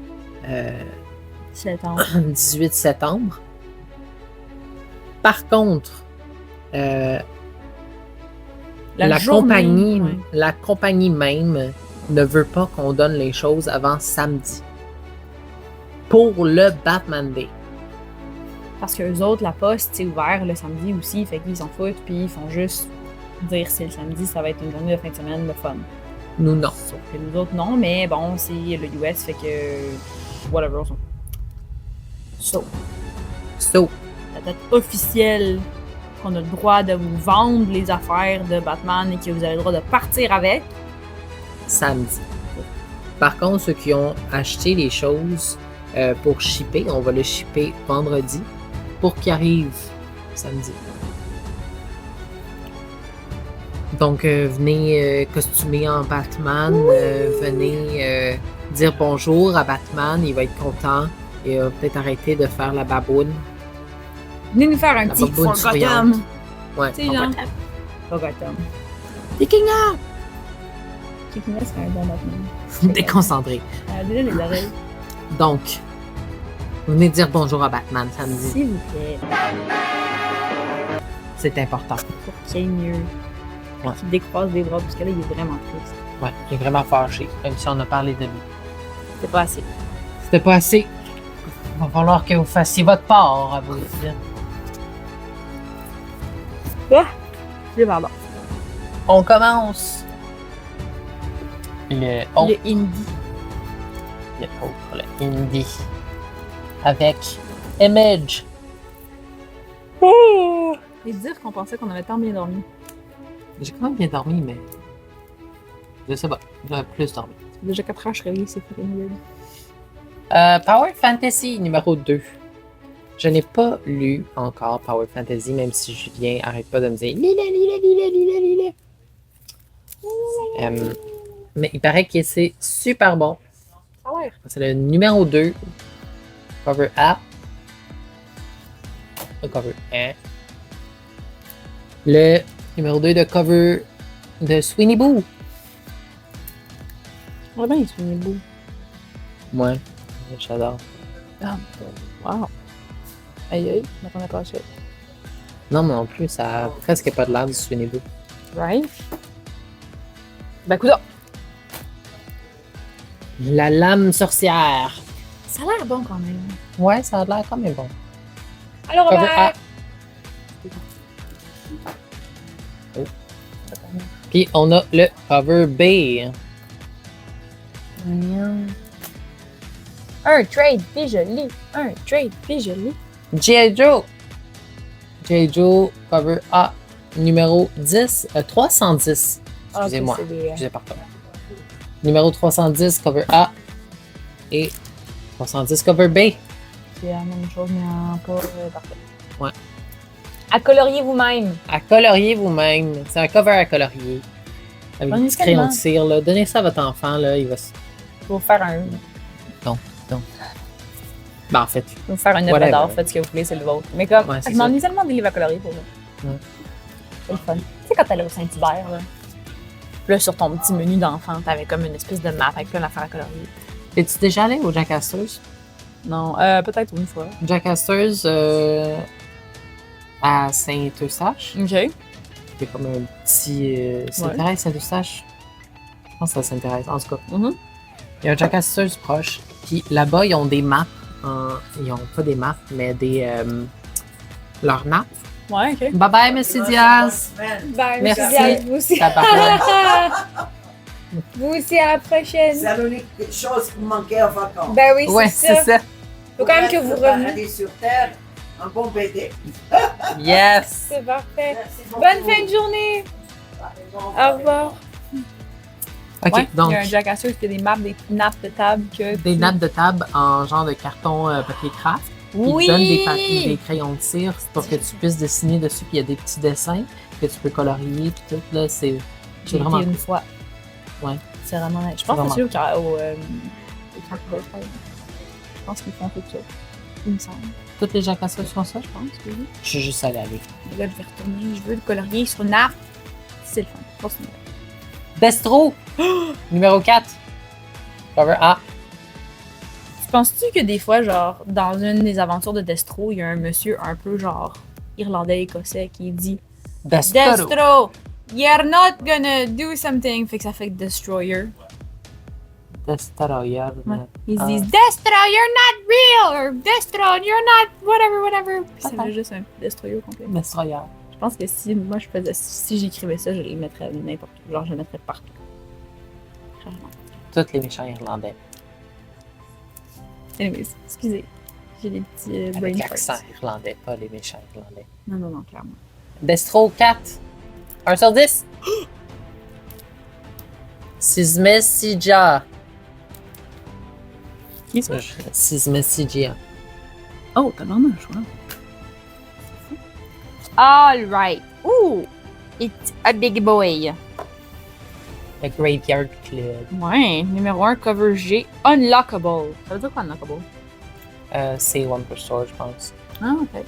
18 septembre. Par contre, la journée, compagnie même ne veut pas qu'on donne les choses avant samedi. Pour le Batman Day. Parce que eux autres, la poste, c'est ouvert le samedi aussi, fait qu'ils s'en foutent, puis ils font juste dire c'est le samedi, ça va être une journée de fin de semaine, le fun. Nous, non. Sauf que nous autres, non, mais bon, c'est le US, fait que. Whatever. So, la date officielle qu'on a le droit de vous vendre les affaires de Batman et que vous avez le droit de partir avec. Samedi. Par contre, ceux qui ont acheté les choses pour shipper, on va le shipper vendredi. pour qu'il arrive samedi. Donc, venez costumer en Batman. Venez dire bonjour à Batman. Il va être content. Et peut-être arrêter de faire la baboune. Venez nous faire un La petit baboune Forgotten. souriante. Ouais, Tu sais, genre. Forgotten. Picking up! Chicken c'est un bon Batman. Déconcentré. Déjà les oreilles. Donc, venez dire bonjour à Batman samedi. S'il vous plaît. C'est important. Pour qu'il aille mieux. Ouais. Qu'il décroise des bras, parce que là, il est vraiment triste. Ouais, il est vraiment fâché, même si on a parlé de lui. C'est pas assez. C'était pas assez. Il va falloir que vous fassiez votre part à vous dire. Je pardon. On commence. Le Indie. le indie. Avec Image. Et dire qu'on pensait qu'on avait tant bien dormi. J'ai quand même bien dormi, mais. Je sais pas. J'aurais plus dormi. Déjà 4 heures, je suis réveillée, c'est fucking weird. Power Fantasy numéro 2. Je n'ai pas lu encore Power Fantasy, même si Julien arrête pas de me dire Lila. Mais il paraît que c'est super bon. Ça a l'air. C'est le numéro 2. Cover A. Le cover A. Le numéro 2 de cover de Sweeney Boo. Ouais, ben, il se met beau. Moi, j'adore. Ah, wow. Aïe, aïe, je m'attendais pas à ça. Non, mais non plus, ça a presque pas de l'air du Sweeney Boo. Right? Ben, coudonc. La lame sorcière. Ça a l'air bon quand même. Ouais, ça a l'air quand même bon. Alors, Cover A. Oh. Puis on a le cover B. Un trade, puis je lis. Un trade, puis je lis. G.I. Joe. G.I. Joe, cover A, numéro 10, 310. Excusez-moi, Ah, ok, c'est des, excusez pardon. Numéro 310, cover A. Et 310, cover B. C'est la même chose, mais en pas parfait. Ouais. À colorier vous-même. À colorier vous-même. C'est un cover à colorier. Avec On des est petits crayons tellement- de cire, là. Donnez ça à votre enfant, là. Il va se... Pour faire un. Ben, en fait, Pour faire une œuvre Whatever. d'art, faites ce que vous voulez, c'est le vôtre. Mais comme, Ouais, c'est je m'ennuie tellement des livres à colorier pour ça. Ouais. C'est le fun. Tu sais, quand t'allais au Saint-Hubert, là. Là, sur ton petit menu d'enfant, t'avais comme une espèce de map avec plein d'affaires à colorier. es-tu déjà allé au Jack Astor's? Non, peut-être une fois. Jack Astor's à Saint-Eustache. Ok. C'est comme un petit. Saint-Thérèse, Saint-Eustache. Je pense que c'est à Saint-Thérèse, en tout cas. Mhm. Il y a un Jack Astor's proche. Puis là-bas, ils ont des maps. Ils ont pas des maps, mais des. Leurs maps. Ouais, ok. Bye bye, Monsieur Diaz. Bye, Merci. Diaz, vous aussi. Tabarouette. Vous aussi, à la prochaine. C'est l'unique chose qui me manquait en vacances. Ben oui, Ouais, c'est ça. ça. Faut quand même que vous reveniez. Paradis sur Terre, un bon BD. Yes. C'est parfait. Merci beaucoup. Bonne fin de journée. Au revoir. Ok, Ouais, donc il y a un Jack Astor qui a des maps, des nappes de table que. des nappes de table en genre de carton papier craft. Oui. Ils donnent des crayons de cire pour que tu puisses dessiner dessus. Puis il y a des petits dessins que tu peux colorier. Puis tout, là, c'est J'ai vraiment été une cool. fois. Ouais. C'est vraiment nice. Je pense vraiment que c'est au Camp Beaufort. Je pense qu'ils font tout ça. Il me semble. Toutes les Jack Astor font ça, Je pense que oui. je suis juste allée aller. Mais là, je vais retourner. Je veux le colorier sur une nappe. C'est le fun. Continue. Destro, numéro 4. Cover A. Tu penses-tu que des fois, genre, dans une des aventures de Destro, il y a un monsieur un peu genre irlandais-écossais qui dit Destro. Destro, you're not gonna do something. Fait que ça fait Destroyer. Destroyer. Ouais. Ils Ah. disent Destro, you're not real! Or Destro, you're not whatever. Puis ça fait juste un Destroyer complet. Destroyer. Je pense que si moi je faisais, si j'écrivais ça, je le mettrais n'importe où. Genre, je le mettrais partout. Vraiment. Tous les méchants irlandais. Anyways, excusez. J'ai des petits brain Avec farts. l'accent irlandais, pas les méchants irlandais. Non, clairement. Destro 4. 1 sur 10. Sismesigia. Qui ça? Sismesigia. Oh, t'as vraiment un choix. All right. Ooh, it's a big boy. Le Graveyard Club. Ouais, numéro 1, cover G, unlockable. Ça veut dire quoi, unlockable? C'est One Per Store, je pense. Ah, ok.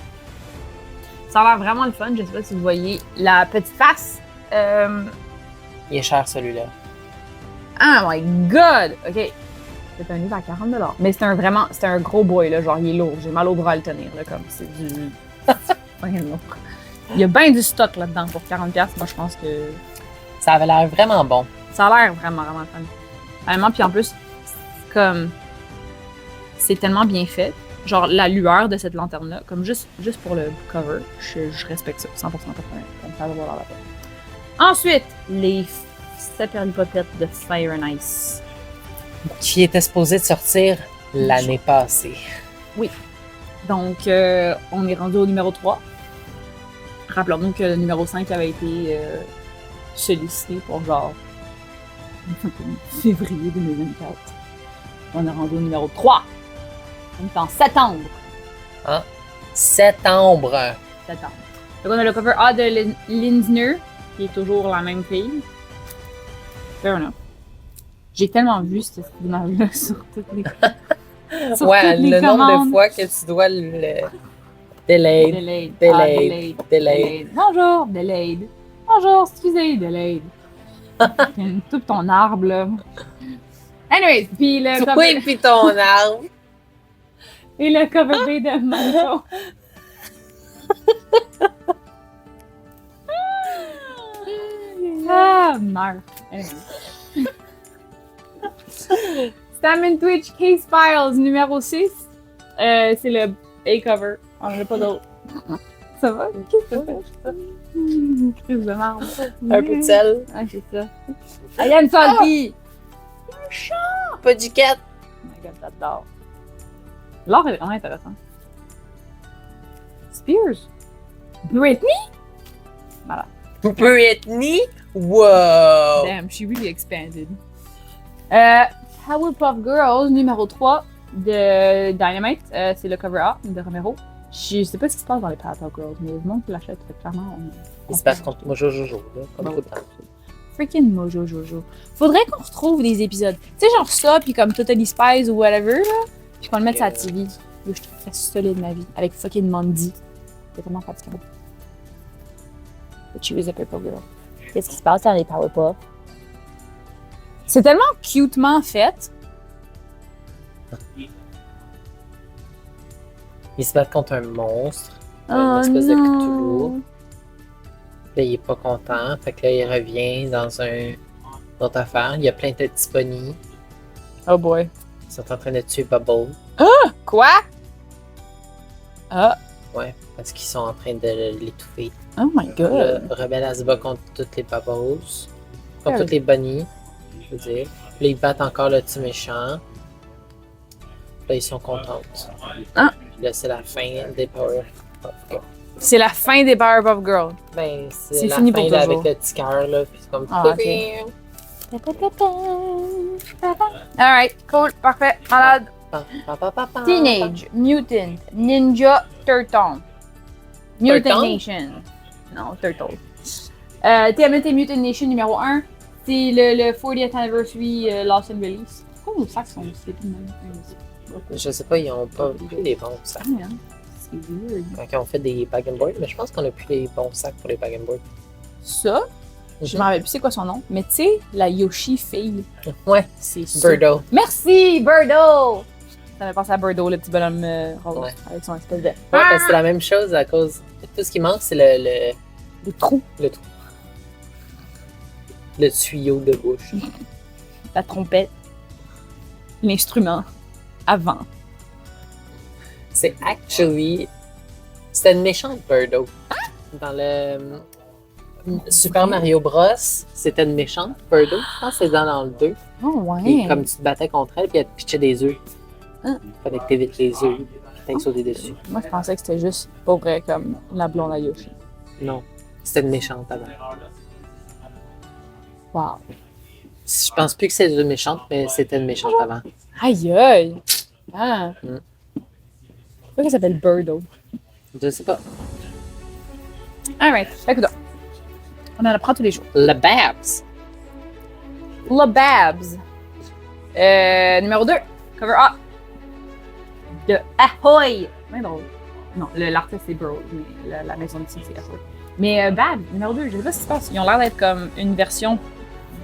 Ça a l'air vraiment le fun. Je sais pas si vous voyez la petite face. Il est cher celui-là. Oh my god! Ok. C'est un livre à 40 $. Mais c'est un gros boy, là. Genre, il est lourd. J'ai mal au bras à le tenir, là. Comme, c'est du. Rien de lourd. Il y a bien du stock là-dedans pour 40$. Moi, je pense que. Ça avait l'air vraiment bon. Ça a l'air vraiment, vraiment fun. Vraiment, puis en plus, comme. C'est tellement bien fait. Genre, la lueur de cette lanterne-là, comme juste pour le cover, je respecte ça, 100% comme ça va valoir la peine. Ensuite, les Saperlipopettes de Fire and Ice. Qui était supposé de sortir l'année passée. Donc, on est rendu au numéro 3. Rappelons-nous que le numéro 5 avait été sollicité pour genre février 2024. On est rendu au numéro 3. On est en septembre. Septembre. Septembre. Donc, on a le cover A de Linsner, qui est toujours la même fille. Fair enough. J'ai tellement vu cette image-là sur toutes les. sur Ouais, toutes les le nombre commandes. de fois que tu dois le. Delayed. Delayed. Delayed. Ah, Delayed. Bonjour, delayed. Bonjour, excusez, delayed. Tout ton arbre, là. Anyways, puis le Toi cover, et puis ton arbre. et le cover B de Mango. Ah, meurs. Anyway. Stamina Twitch Case Files numéro 6. C'est le A-cover. On n'en a pas d'autre. Ça va? Qu'est-ce que ça fait? Crise de marde. Un peu de sel. Ah, c'est ça. Ah, il y a une salty! Pas du cat. Oh my god, j'adore. L'art est vraiment intéressant. Spears. Britney? Voilà. Britney? Wow! Damn, she really expanded. Powerpuff Girls numéro 3 de Dynamite. C'est le cover A de Romero. Je sais pas ce qui se passe dans les Powerpuff Girls, mais le monde qui l'achète, clairement. Il se passe contre Mojo Jojo, là, comme Bon. tout le temps. Freaking Mojo Jojo. Faudrait qu'on retrouve des épisodes. Tu sais, genre ça, puis comme Totally Spies ou whatever, là. Puis qu'on le mette sur la TV. Yo, je trouve ça solide, ma vie. Avec fucking Mandy. C'est tellement fatigant. But she was a purple girl. Qu'est-ce qui se passe dans les Powerpuff? C'est tellement cutement fait. Il se bat contre un monstre. Oh Une espèce de non. Cthulhu. Là, il est pas content. Fait que là, il revient dans une autre affaire. Il y a plein de petits ponies. Oh boy. Ils sont en train de tuer Bubble. Quoi? Ah. Ouais, parce qu'ils sont en train de l'étouffer. Oh my Le god. rebelle, elle se bat contre toutes les Bubbles. Contre Ah. toutes les bunnies, je veux dire. Puis là, ils battent encore le petit méchant. Là, ils sont contentes. Ah. Puis là, c'est la fin des Powerpuff Girls. C'est la fin des Powerpuff Girls. Ben, C'est c'est la fini fin pour là, toujours. avec le petit cœur, là. Puis c'est comme... Ah, ok. Alright, cool, parfait, malade. Teenage Mutant Ninja Turtle. Mutant Turtle? Nation. Non, Turtle. TMNT Mutant Nation numéro 1. C'est le 40th Anniversary Lost and Release. Pourquoi nos sacs sont aussi épais de même? Je sais pas, ils ont pas pris les bons sacs. Ah, hein. C'est weird. Quand ils ont fait des bag and board, mais je pense qu'on a plus les bons sacs pour les bag and board. Ça, je me rappelle plus c'est quoi son nom, mais tu sais, la Yoshi fille, Ouais, c'est ça. Birdo. Merci, Birdo! Ça m'a pensé à Birdo, le petit bonhomme rose, Ouais. avec son espèce de... Ouais, parce que c'est la même chose à cause. Tout ce qui manque, c'est le trou, trou. Le tuyau de bouche. la trompette, l'instrument, avant. C'est actually. C'était une méchante Birdo. Dans le Super Mario Bros, c'était une méchante Birdo. Je pense que c'est dans le 2. Oh Puis ouais! comme tu te battais contre elle, puis elle te pitchait des œufs. Ah. Fallait que t'évites les œufs. Puis t'ailles sauter dessus. Moi, je pensais que c'était juste, pas vrai, comme la blonde à Yoshi. Non. C'était une méchante avant. Wow! Je pense plus que c'est une méchante, mais c'était une méchante avant. Aïe aïe! Ah! Mm. Pourquoi elle s'appelle Birdo? Je sais pas. Alright. Écoute, on en apprend tous les jours. Le Babs. Le Babs. Numéro 2. Cover A. De Ahoy. C'est drôle. Non, l'artiste c'est Bro, mais la maison de titre c'est Ahoy. Mais Babs, numéro 2, je sais pas ce qui se passe. Ils ont l'air d'être comme une version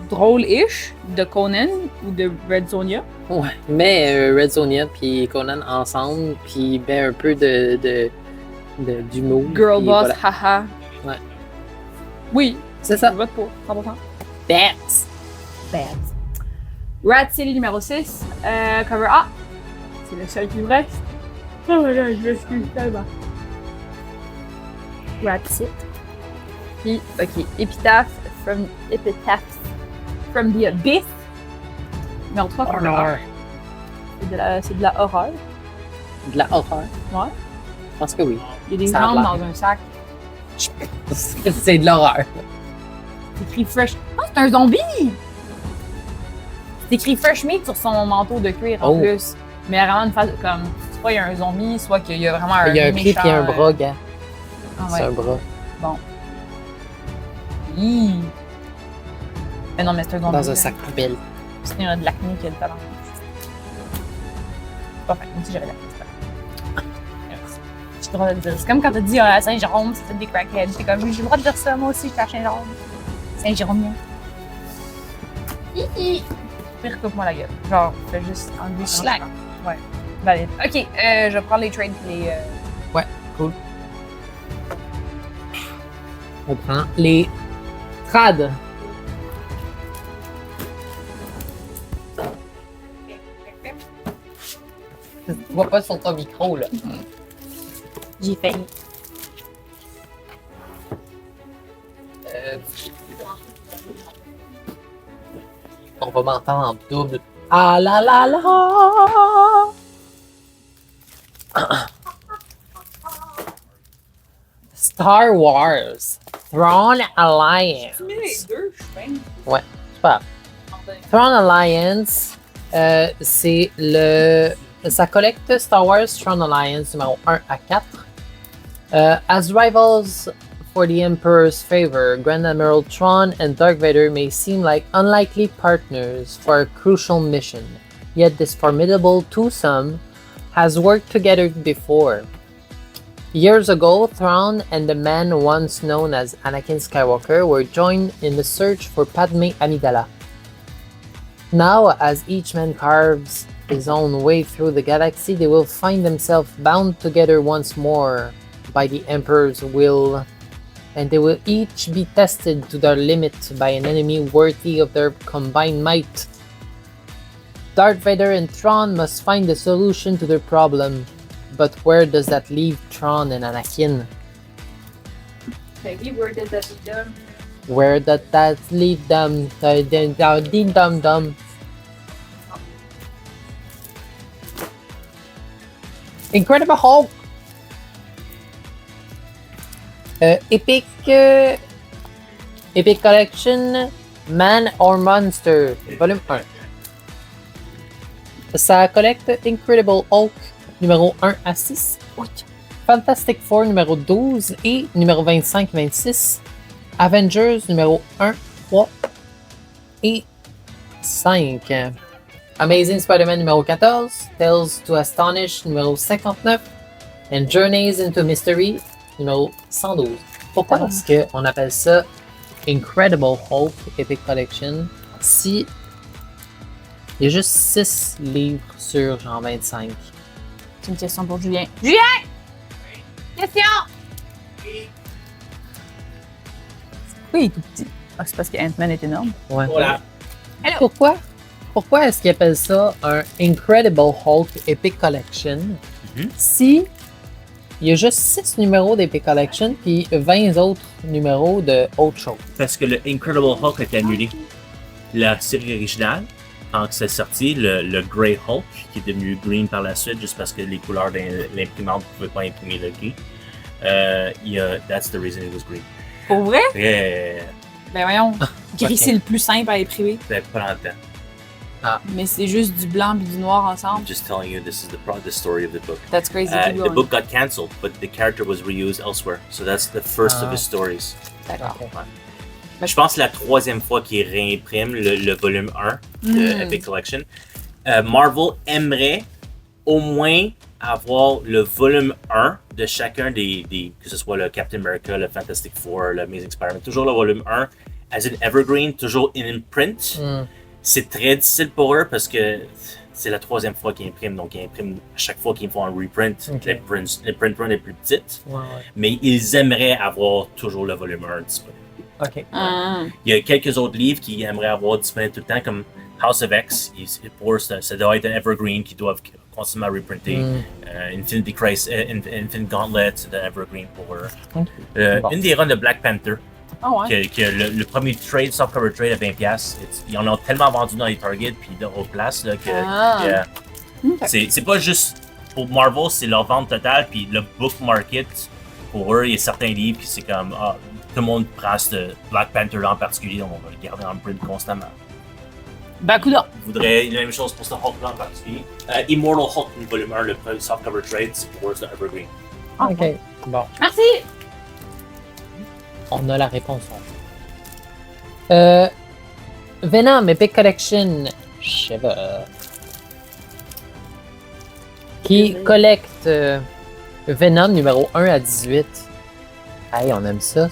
drôle-ish de Conan ou de Red Sonja. Ouais. Mais Red Sonja puis Conan ensemble, puis ben un peu d'humour. Girl puis boss, voilà. haha. Ouais. Oui, C'est je ça. vote pour, 100%. Babs. Babs. Rat City numéro 6, cover A. C'est le seul qui me reste. Oh my god, je m'excuse tellement. Rat City. Puis, ok, Epitaph from the Abyss. Numéro 3, cover A. Horror. C'est de la horreur. De la horreur. Ouais. Je pense que oui. Il y a des Ça a jambes l'air. dans un sac. C'est de l'horreur. C'est écrit fresh. Ah, c'est un zombie! C'est écrit fresh meat sur son manteau de cuir en Oh. plus. Mais vraiment une phase comme. Soit il y a un zombie, soit qu'il y a vraiment un. Il y a un pied méchant, et un bras, gars. Ah C'est ouais. un bras. Bon. Hi. Mais non, mais c'est un zombie. Dans un là. sac poubelle. C'est de l'acné qui a le talent. C'est pas fait. Moi aussi j'avais l'acné. C'est pas fait. J'ai le droit de le dire. C'est comme quand t'as dit à Saint-Jérôme, c'était des crackheads. J'étais comme, j'ai le droit de dire ça, moi aussi, j'étais à Saint-Jérôme. Saint-Jérôme. Hihi. Pire coupe-moi la gueule. Genre, fais juste enlever son Slack. Ouais. Valide. Ok, je vais prendre les trades et les. Ouais, cool. On prend les trades. Tu vois pas sur ton micro, là. J'ai failli. On va m'entendre en double. Ah la la la! Star Wars Throne Alliance. deux, je pense. Ouais, super. Throne Alliance, c'est le. Ça collecte Star Wars Throne Alliance numéro 1 à 4. As rivals for the Emperor's favor, Grand Admiral Thrawn and Darth Vader may seem like unlikely partners for a crucial mission. Yet this formidable twosome has worked together before. Years ago, Thrawn and the man once known as Anakin Skywalker were joined in the search for Padme Amidala. Now, as each man carves his own way through the galaxy, they will find themselves bound together once more by the Emperor's will, and they will each be tested to their limit by an enemy worthy of their combined might. Darth Vader and Thrawn must find a solution to their problem, but where does that leave Thrawn and Anakin? Maybe where did that be done? Where does that leave them? Ding dum dum. Incredible Hulk. Epic Collection Man or Monster Volume 1. Ça collecte Incredible Hulk numéro 1 à 6, Fantastic Four numéro 12 et numéro 25-26, Avengers numéro 1, 3 et 5. Amazing Spider-Man numéro 14, Tales to Astonish numéro 59 and Journeys into Mystery numéro 112. Pourquoi est-ce qu'on appelle ça Incredible Hulk Epic Collection si il y a juste 6 livres sur genre 25? C'est une question pour Julien. Julien! Question! Pourquoi il est tout petit? Ah, c'est parce que Ant-Man est énorme. Ouais. Voilà. Hello. Pourquoi est-ce qu'ils appellent ça un Incredible Hulk Epic Collection Mhm. si il y a juste 6 numéros d'Epic Collection puis 20 autres numéros de autre chose? Parce que le Incredible Hulk a été annulé. La série originale, quand c'est sorti, le Grey Hulk, qui est devenu green par la suite, juste parce que les couleurs de l'imprimante ne pouvaient pas imprimer le gris. That's the reason it was green. Pour vrai? Et, Ben voyons. Gris, Ok. c'est le plus simple à imprimer. c'était pas longtemps. Mais c'est juste du blanc et du noir I'm ensemble. just telling you, this is the story of the book. That's crazy. Keep The going. book got cancelled, but the character was reused elsewhere. So that's the first of his stories. D'accord. Ok. Je pense que c'est la troisième fois qu'il réimprime le volume 1 de Epic Collection. Marvel aimerait au moins avoir le volume 1 de chacun des que ce soit le Captain America, le Fantastic Four, le Amazing Spider-Man, toujours le volume 1 as an evergreen, toujours in print. C'est très difficile pour eux parce que c'est la troisième fois qu'ils impriment, donc ils impriment à chaque fois qu'ils font un reprint. Ok. Les print run est plus petite, Ouais. mais ils aimeraient avoir toujours le volume 1 disponible. Ok. Ah. Il y a quelques autres livres qu'ils aimeraient avoir disponibles tout le temps, comme House of X. Pour eux, ça doit être un evergreen qu'ils doivent constamment reprinter. Infinity Crisis, Infinite Gauntlet, c'est un evergreen pour eux. Ok. Bon. Une des runs de Black Panther, Ah ouais. que le premier trade, softcover trade à 20$, ils en ont tellement vendu dans les Target puis aux places là, que Ah. Ok. c'est pas juste pour Marvel, c'est leur vente totale, puis le book market, pour eux, il y a certains livres qui c'est comme tout le monde prend ce Black Panther là en particulier, on va le garder en print constamment. Bakuda. Je voudrais la même chose pour ce Hulk là en particulier. Immortal Hulk, volume 1, le softcover trade, c'est pour eux, c'est Evergreen. Ok. Bon. Merci. On a la réponse. Venom Epic Collection. Je sais pas. Qui collecte Venom numéro 1 à 18. Hey, on aime ça.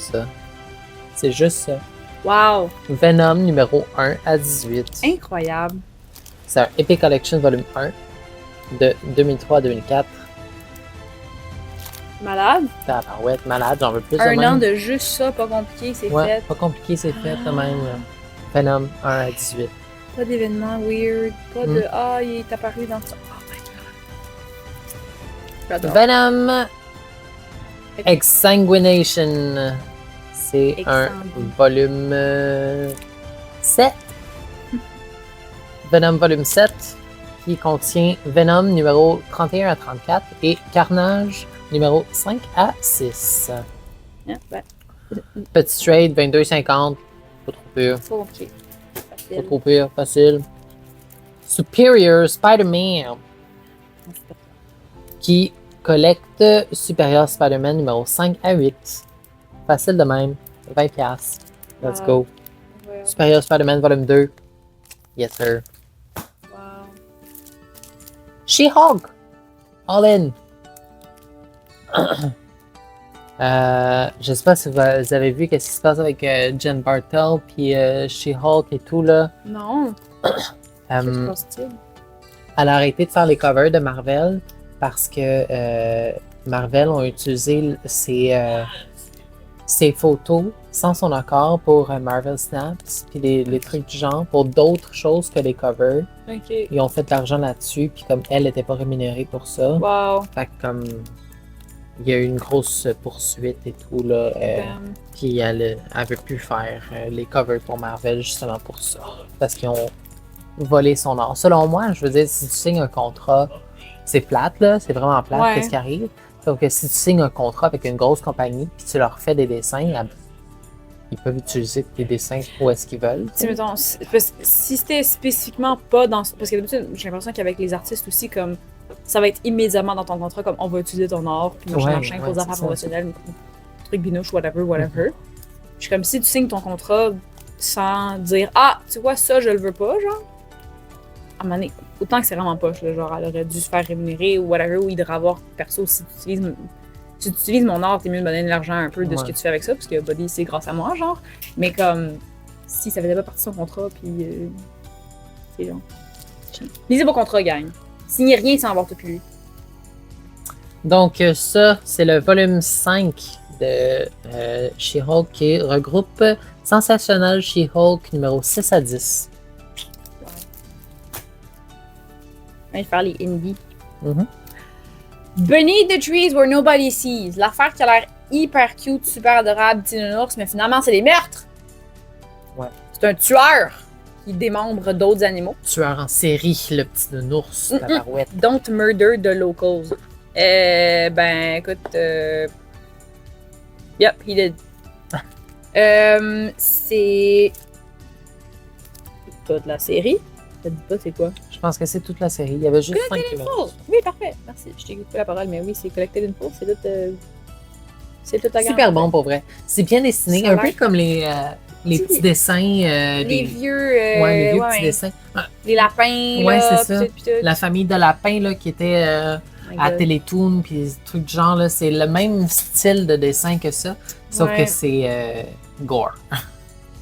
C'est juste ça. Wow. Venom numéro 1 à 18. Incroyable. C'est un Epic Collection volume 1 de 2003 à 2004. Malade. Tabarouette, malade, j'en veux plus de Un même. an de juste ça, pas compliqué, c'est Ouais, fait. pas compliqué, c'est fait de même. Venom 1 à 18. Pas d'événements weird, pas de il est apparu dans ça. Oh my god. J'adore. Venom Exsanguination. C'est un Exsanguine. volume 7. Venom volume 7 qui contient Venom numéro 31 à 34 et Carnage numéro 5 à 6. Yeah, ouais. Petit trade 22,50. Pas trop pire. Pas compliqué. Pas Facile. trop pire, facile. Superior Spider-Man qui collecte Superior Spider-Man numéro 5 à 8. Facile de même. 20$. Let's go. Ouais. Superior Spider-Man volume 2. Yes sir. Wow. She-Hulk. All in. Je sais pas si vous avez vu qu'est-ce qui se passe avec Jen Bartel puis She-Hulk et tout là. Non. C'est Euh, positif. elle a arrêté de faire les covers de Marvel parce que Marvel ont utilisé ses photos sans son accord pour Marvel Snaps puis les trucs du genre pour d'autres choses que les covers. Ok. Ils ont fait de l'argent là-dessus puis comme elle n'était pas rémunérée pour ça. Wow. Fait que comme il y a eu une grosse poursuite et tout là, Damn. puis elle veut plus faire les covers pour Marvel justement pour ça, parce qu'ils ont volé son art. Selon moi, je veux dire, si tu signes un contrat, c'est plate là, c'est vraiment plate Ouais. qu'est-ce qui arrive. Sauf que si tu signes un contrat avec une grosse compagnie puis tu leur fais des dessins, ils peuvent utiliser tes dessins où est-ce qu'ils veulent. Tu sais, mettons, parce que si c'était spécifiquement pas dans. Parce que d'habitude, j'ai l'impression qu'avavec les artistes aussi, comme. Ça va être immédiatement dans ton contrat, comme on va utiliser ton art, puis machin, Ouais, machin, pour ouais, des affaires c'est ça. professionnelles, trucs binouches, whatever. Je suis comme si tu signes ton contrat sans dire ah, tu vois, ça, je le veux pas, genre. À un moment donné, autant que c'est vraiment poche, là, genre, elle aurait dû se faire rémunérer ou whatever, ou il devrait avoir perso si tu utilises mon art, t'es mieux de me donner de l'argent un peu de ce Ouais. que tu fais avec ça, parce que Body, c'est grâce à moi, genre. Mais comme, si ça faisait pas partie de son contrat, puis. C'est genre. Lisez vos contrats, gang. Signez rien sans avoir tout lu. Donc ça, c'est le volume 5 de She-Hulk qui regroupe Sensational She-Hulk numéro 6 à 10. On va faire les indies. Mhm. Beneath the trees where nobody sees. L'affaire qui a l'air hyper cute, super adorable, petit nounours, mais finalement, c'est des meurtres. Ouais. C'est un tueur qui démembre d'autres animaux. Tueur en série, le petit nounours, la barouette. Don't murder the locals. Ben, écoute. Yep, he did. C'est toute la série. Ça te dit pas c'est quoi? Je pense que c'est toute la série. Il y avait juste 5 Collected numéros. Info! Oui, parfait. Merci. Je t'ai coupé la parole, mais oui, c'est Collected Info. C'est tout à Super bon pour vrai. C'est bien dessiné, Ça a un peu l'air- comme les petits dessins Les des vieux. ouais, les vieux ouais, petits dessins. Ah, Les lapins, Ouais, là, c'est ça. puis tout. la famille de lapins là, qui était Oh my à God. Télétoon, puis des trucs du genre, là, c'est le même style de dessin que ça, sauf Ouais. que c'est gore.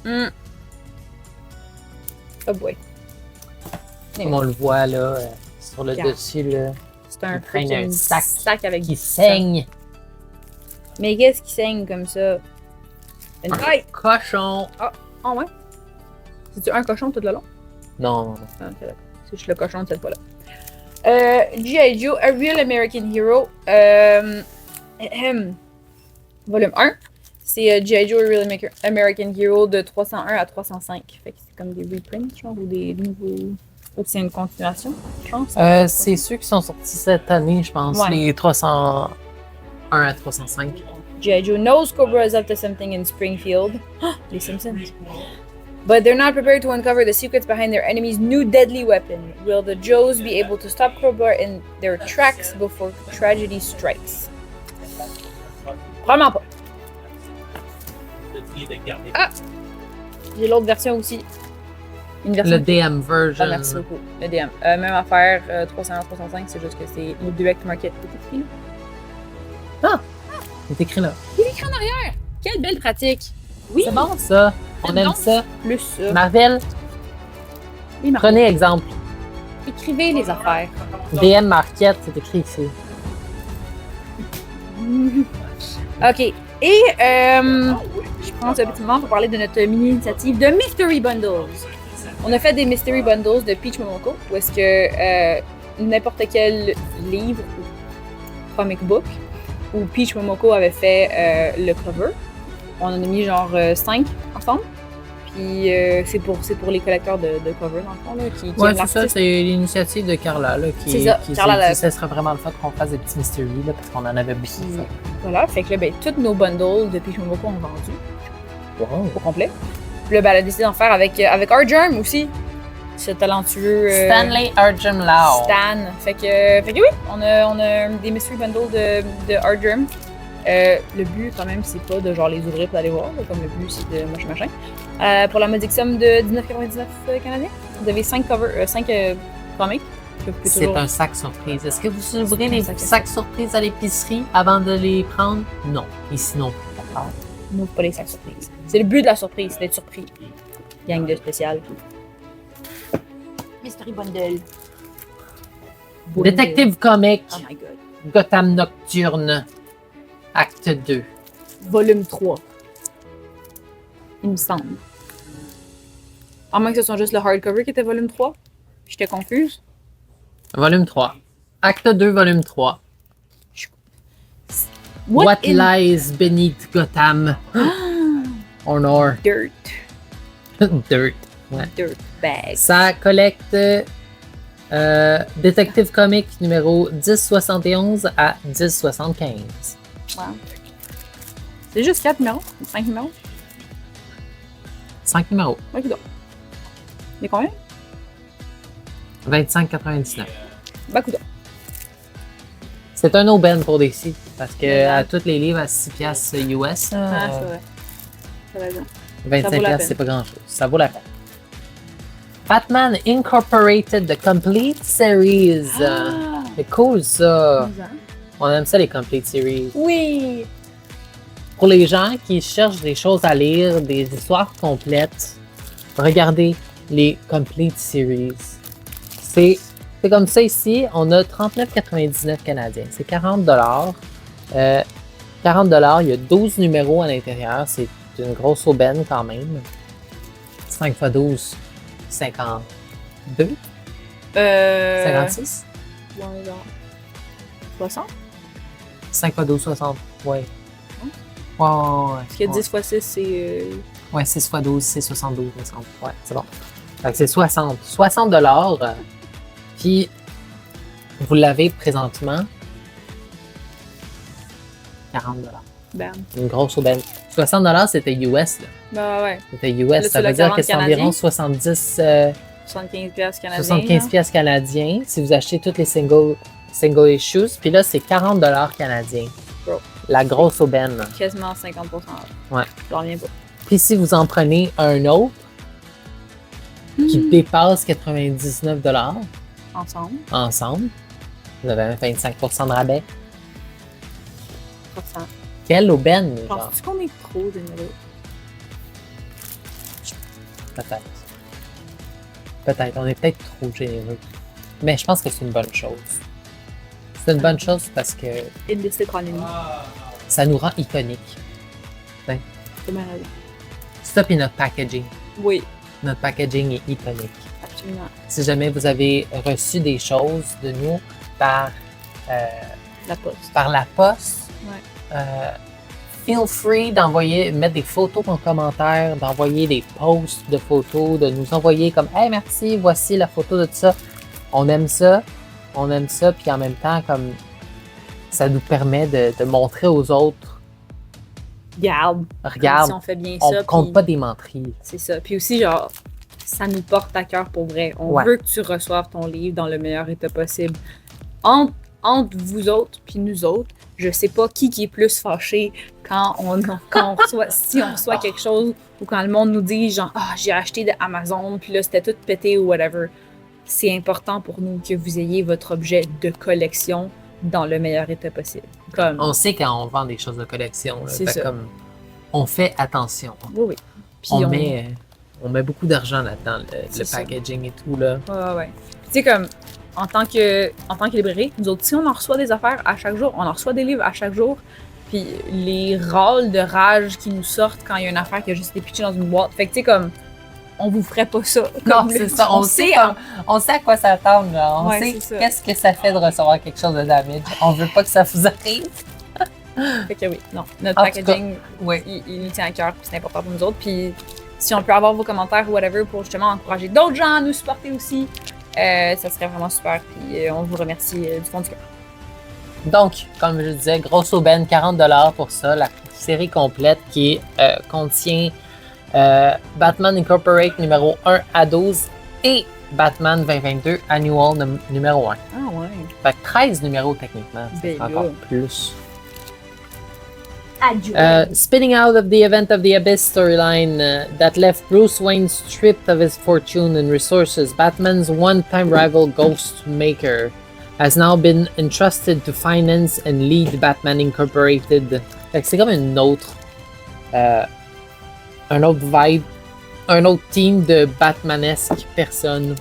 Mm. Oh boy. Comme on le voit là, sur le Regarde. dessus, là, C'est un Il traîne freaking un sac avec qui du sang. saigne. Mais qu'est-ce qui saigne comme ça? Une taille! Cochon! Ah ouais? C'est-tu un cochon tout le long? Non, Ah, ok, d'accord. C'est juste le cochon de cette fois-là. G.I. Joe, A Real American Hero. Volume 1. C'est G.I. Joe, A Real American Hero de 301 à 305. Fait que c'est comme des reprints, genre, ou des nouveaux. Ou c'est une continuation, je pense. c'est ceux qui sont sortis cette année, je pense, Ouais. les 301 à 305. G.I. Joe knows Cobra is up to something in Springfield. Les Simpsons. But they're not prepared to uncover the secrets behind their enemy's new deadly weapon. Will the Joes be able to stop Cobra in their tracks before tragedy strikes? Probablement pas. J'ai l'autre version aussi. Une version. Le DM Ah, version. merci beaucoup. Le DM. Même affaire, 301-305, c'est juste que c'est le direct market. C'est écrit là. Il est écrit en arrière! Quelle belle pratique! Oui! C'est bon ça. On aime Donc, ça. Plus ça. Marvel, Oui, prenez exemple. Écrivez les affaires. DM Market, c'est écrit ici. OK. Et je prends ce petit moment pour parler de notre mini-initiative de Mystery Bundles. On a fait des Mystery Bundles de Peach Momoko, où est-ce que n'importe quel livre ou comic book où Peach Momoko avait fait le cover, on en a mis genre 5 ensemble. Puis c'est pour les collecteurs de cover, dans le fond, là, qui Ouais, aiment c'est ça, l'artiste. c'est l'initiative de Carla là, qui C'est ça, qui Carla, s'est la- dit, ça serait vraiment le fun qu'on fasse des petits mysteries là, parce qu'on en avait beaucoup. Puis, fait. voilà, fait que là, ben, tous nos bundles de Peach Momoko ont vendu Wow. au complet. Puis là, ben, elle a décidé d'en faire avec Argerm aussi, ce talentueux Stanley Arjun Lau. Stan. Fait que oui, on a des mystery bundles de Argerm. Le but, quand même, c'est pas de genre les ouvrir pour aller voir, là, comme le but, c'est de machin. Pour la modique somme de 19,99 canadiens, vous avez 5 comics. que vous pouvez C'est toujours- un sac surprise. Est-ce que vous ouvrez les sac à sacs surprises à l'épicerie avant de les prendre? Non. Ici non. D'accord. On n'ouvre pas les sacs surprises. C'est le but de la surprise, c'est d'être surpris. Gang de spécial. Mystery Bundle. Détective comique, Oh my god. Gotham Nocturne, acte 2. Volume 3. Il me semble. À moins que ce soit juste le hardcover qui était volume 3. J'étais confuse. Volume 3. Acte 2, volume 3. What in lies beneath Gotham? Honor. dirt? Dirt. Ouais. Dirt bag. Ça collecte Détective Comic numéro 1071 à 1075. Wow. C'est juste 4 numéros? 5 numéros? 5 numéros. Ouais, donc. Il y a combien? 25,99. Bah, coudonc. C'est un aubaine pour des sites parce que Ouais. à tous les livres à 6 piastres US, Ah, c'est vrai. T'as raison. 25 Ça vaut la piastres, peine. c'est pas grand chose. Ça vaut la peine. Batman Incorporated, The Complete Series. Ah! C'est cool ça. On aime ça les Complete Series. Oui! Pour les gens qui cherchent des choses à lire, des histoires complètes, regardez les Complete Series. C'est comme ça ici, on a 39,99 canadiens. C'est 40 40 il y a 12 numéros à l'intérieur. C'est une grosse aubaine quand même. 5 x 12, 52, 56. Ouais, genre. 60? 5 x 12, 60. Ouais. Ouais. Parce que 10 x 6, c'est. Ouais, 6 x 12, c'est 72, me semble. Ouais, c'est bon. Fait que c'est 60. 60 puis vous l'avez présentement 40 Bam. Une grosse aubaine. 60 c'était US, là. Bah ouais. C'était US. Là, Ça c'est veut le dire 40 que c'est canadien. environ 70 75$ canadiens. 75 là. pièces canadiens si vous achetez toutes les single issues. Puis là, c'est 40$ canadiens. Bro. La grosse aubaine. Quasiment 50%. Ouais. J'en reviens pas. Puis si vous en prenez un autre qui dépasse 99$ Ensemble. ensemble, vous avez un 25% de rabais. 300. Quelle aubaine, genre. Penses-tu qu'on est trop généreux? Peut-être. Peut-être. On est peut-être trop généreux. Mais je pense que c'est une bonne chose. C'est une bonne chose parce que Illicit economy. ça nous rend iconiques. C'est malade. Ça, puis notre packaging. Oui, Notre packaging est iconique. absolument. Si jamais vous avez reçu des choses de nous par, La poste. par la poste, Ouais. feel free d'envoyer, mettre des photos en commentaire, d'envoyer des posts de photos, de nous envoyer comme hey merci, voici la photo de ça. On aime ça, puis en même temps comme ça nous permet de montrer aux autres, Regarde. regarde, Si on fait bien on ça. compte puis pas des menteries. C'est ça. Puis aussi, genre, ça nous porte à cœur pour vrai. On Ouais. veut que tu reçoives ton livre dans le meilleur état possible. Entre vous autres puis nous autres, je sais pas qui est plus fâché quand on reçoit, si on reçoit quelque chose ou quand le monde nous dit genre ah j'ai acheté de Amazon puis là c'était tout pété ou whatever. C'est important pour nous que vous ayez votre objet de collection dans le meilleur état possible. Comme On sait quand on vend des choses de collection. Là, C'est fait ça. comme, on fait attention. oui oui. Puis On met beaucoup d'argent là-dedans, le C'est ça. packaging et tout. Là. Ouais. Puis tu sais, comme, en tant que librairie, nous autres, si on en reçoit des affaires à chaque jour, on en reçoit des livres à chaque jour, puis les râles de rage qui nous sortent quand il y a une affaire qui a juste été pitchée dans une boîte. Fait que tu sais, comme, on vous ferait pas ça. Non, Comme c'est le- ça. On sait à quoi s'attendre. On Ouais, sait c'est ça. qu'est-ce que ça fait de recevoir quelque chose de damage. On veut pas que ça vous arrive. Fait que oui, non. Notre En tout packaging, Oui. il nous tient à cœur, puis c'est important pour nous autres. Puis si on peut avoir vos commentaires ou whatever pour justement encourager d'autres gens à nous supporter aussi, ça serait vraiment super. Puis on vous remercie du fond du cœur. Donc, comme je disais, grosse aubaine, 40$ pour ça. La série complète qui contient Batman Incorporate numéro 1 à 12 et Batman 2022 Annual numéro 1. Ah ouais. Fait que 13 numéros techniquement. C'est Ben encore là. plus. Adieu. Spinning out of the event of the Abyss storyline that left Bruce Wayne stripped of his fortune and resources, Batman's one-time rival Ghostmaker has now been entrusted to finance and lead Batman Incorporated. Fait que c'est comme un autre vibe, un autre team de Batmanesque personnes.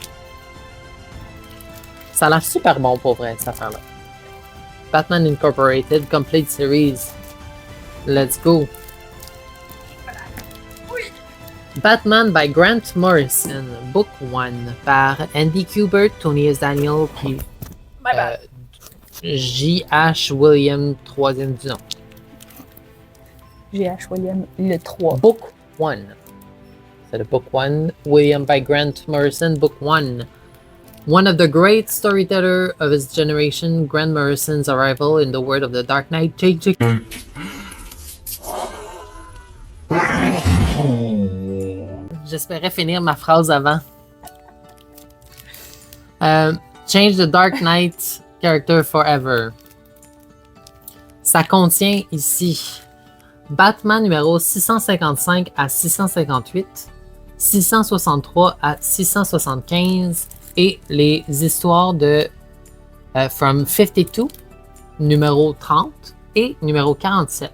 Ça a l'air super bon pour vrai, cette affaire-là. Batman Incorporated Complete Series. Let's go. Batman by Grant Morrison, Book 1 par Andy Kubert, Tony S. Daniel, puis J.H. William, troisième du nom. G.H. William, le 3. Book 1. C'est le Book 1, William by Grant Morrison, Book 1. One of the great storytellers of his generation, Grant Morrison's arrival in the world of the Dark Knight changed. J'espérais finir ma phrase avant. Change the Dark Knight character forever. Ça contient ici Batman numéro 655 à 658, 663 à 675 et les histoires de From 52, numéro 30 et numéro 47.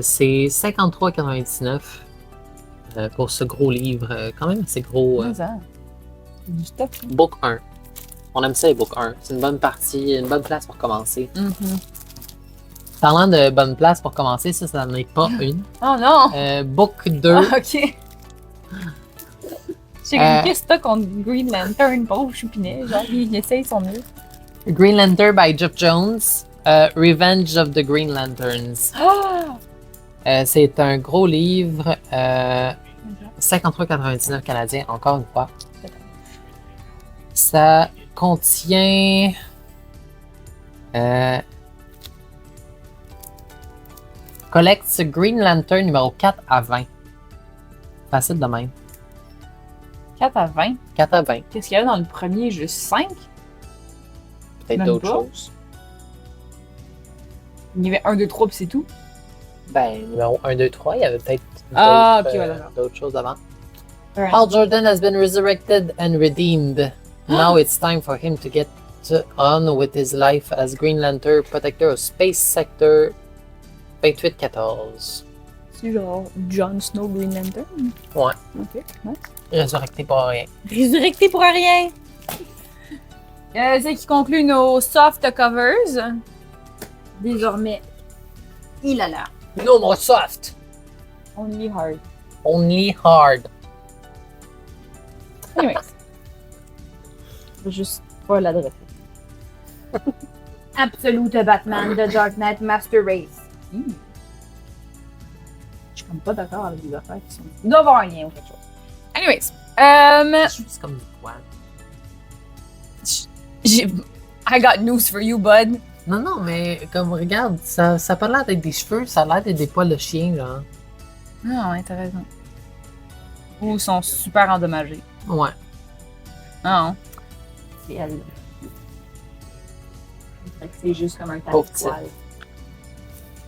C'est 53,99 pour ce gros livre, quand même assez gros. Du stock. Book 1. On aime ça les Book 1. C'est une bonne partie, une bonne place pour commencer. Parlant de bonne place pour commencer, ça n'en est pas une. Oh non! Book 2. Ah, ok. J'ai qu'est-ce que t'as contre Green Lantern, pauvre choupinet. Genre, il essaye son mieux. Green Lantern by Jeff Jones. Revenge of the Green Lanterns. C'est un gros livre. 53,99 canadiens, encore une fois. Ça contient. Collecte Green Lantern numéro 4 à 20. Facile de même. 4 à 20. 4 à 20. Qu'est-ce qu'il y avait dans le premier? Juste 5? Peut-être Même d'autres pas. choses. Il y avait 1, 2, 3 puis c'est tout. Ben, numéro 1, 2, 3, il y avait peut-être Ah, d'autres, ok, voilà. d'autres choses avant. Alright. Hal Jordan has been resurrected and redeemed. Now it's time for him to get on with his life as Green Lantern, protector of Space Sector 2814. C'est genre Jon Snow Green Lantern? Ouais. Ok, nice. Résurrecté pour rien. Résurrecté pour rien! C'est qui conclut nos soft covers. Désormais, il a là. No more soft, Only hard. only hard. Anyways. Je vais juste pas l'adresser. Absolute Batman The Dark Knight Master Race. Je suis comme pas d'accord avec les affaires qui sont. Il doit y avoir un lien ou quelque chose. Anyways. C'est juste comme du poil. I got news for you, bud. Non, non, mais comme regarde, ça a pas l'air d'être des cheveux, ça a l'air d'être des poils de chien, genre. Non, ouais, t'as raison. Ou ils sont super endommagés. Ouais. Non. C'est elle. C'est juste comme un tas Pauvre de poils.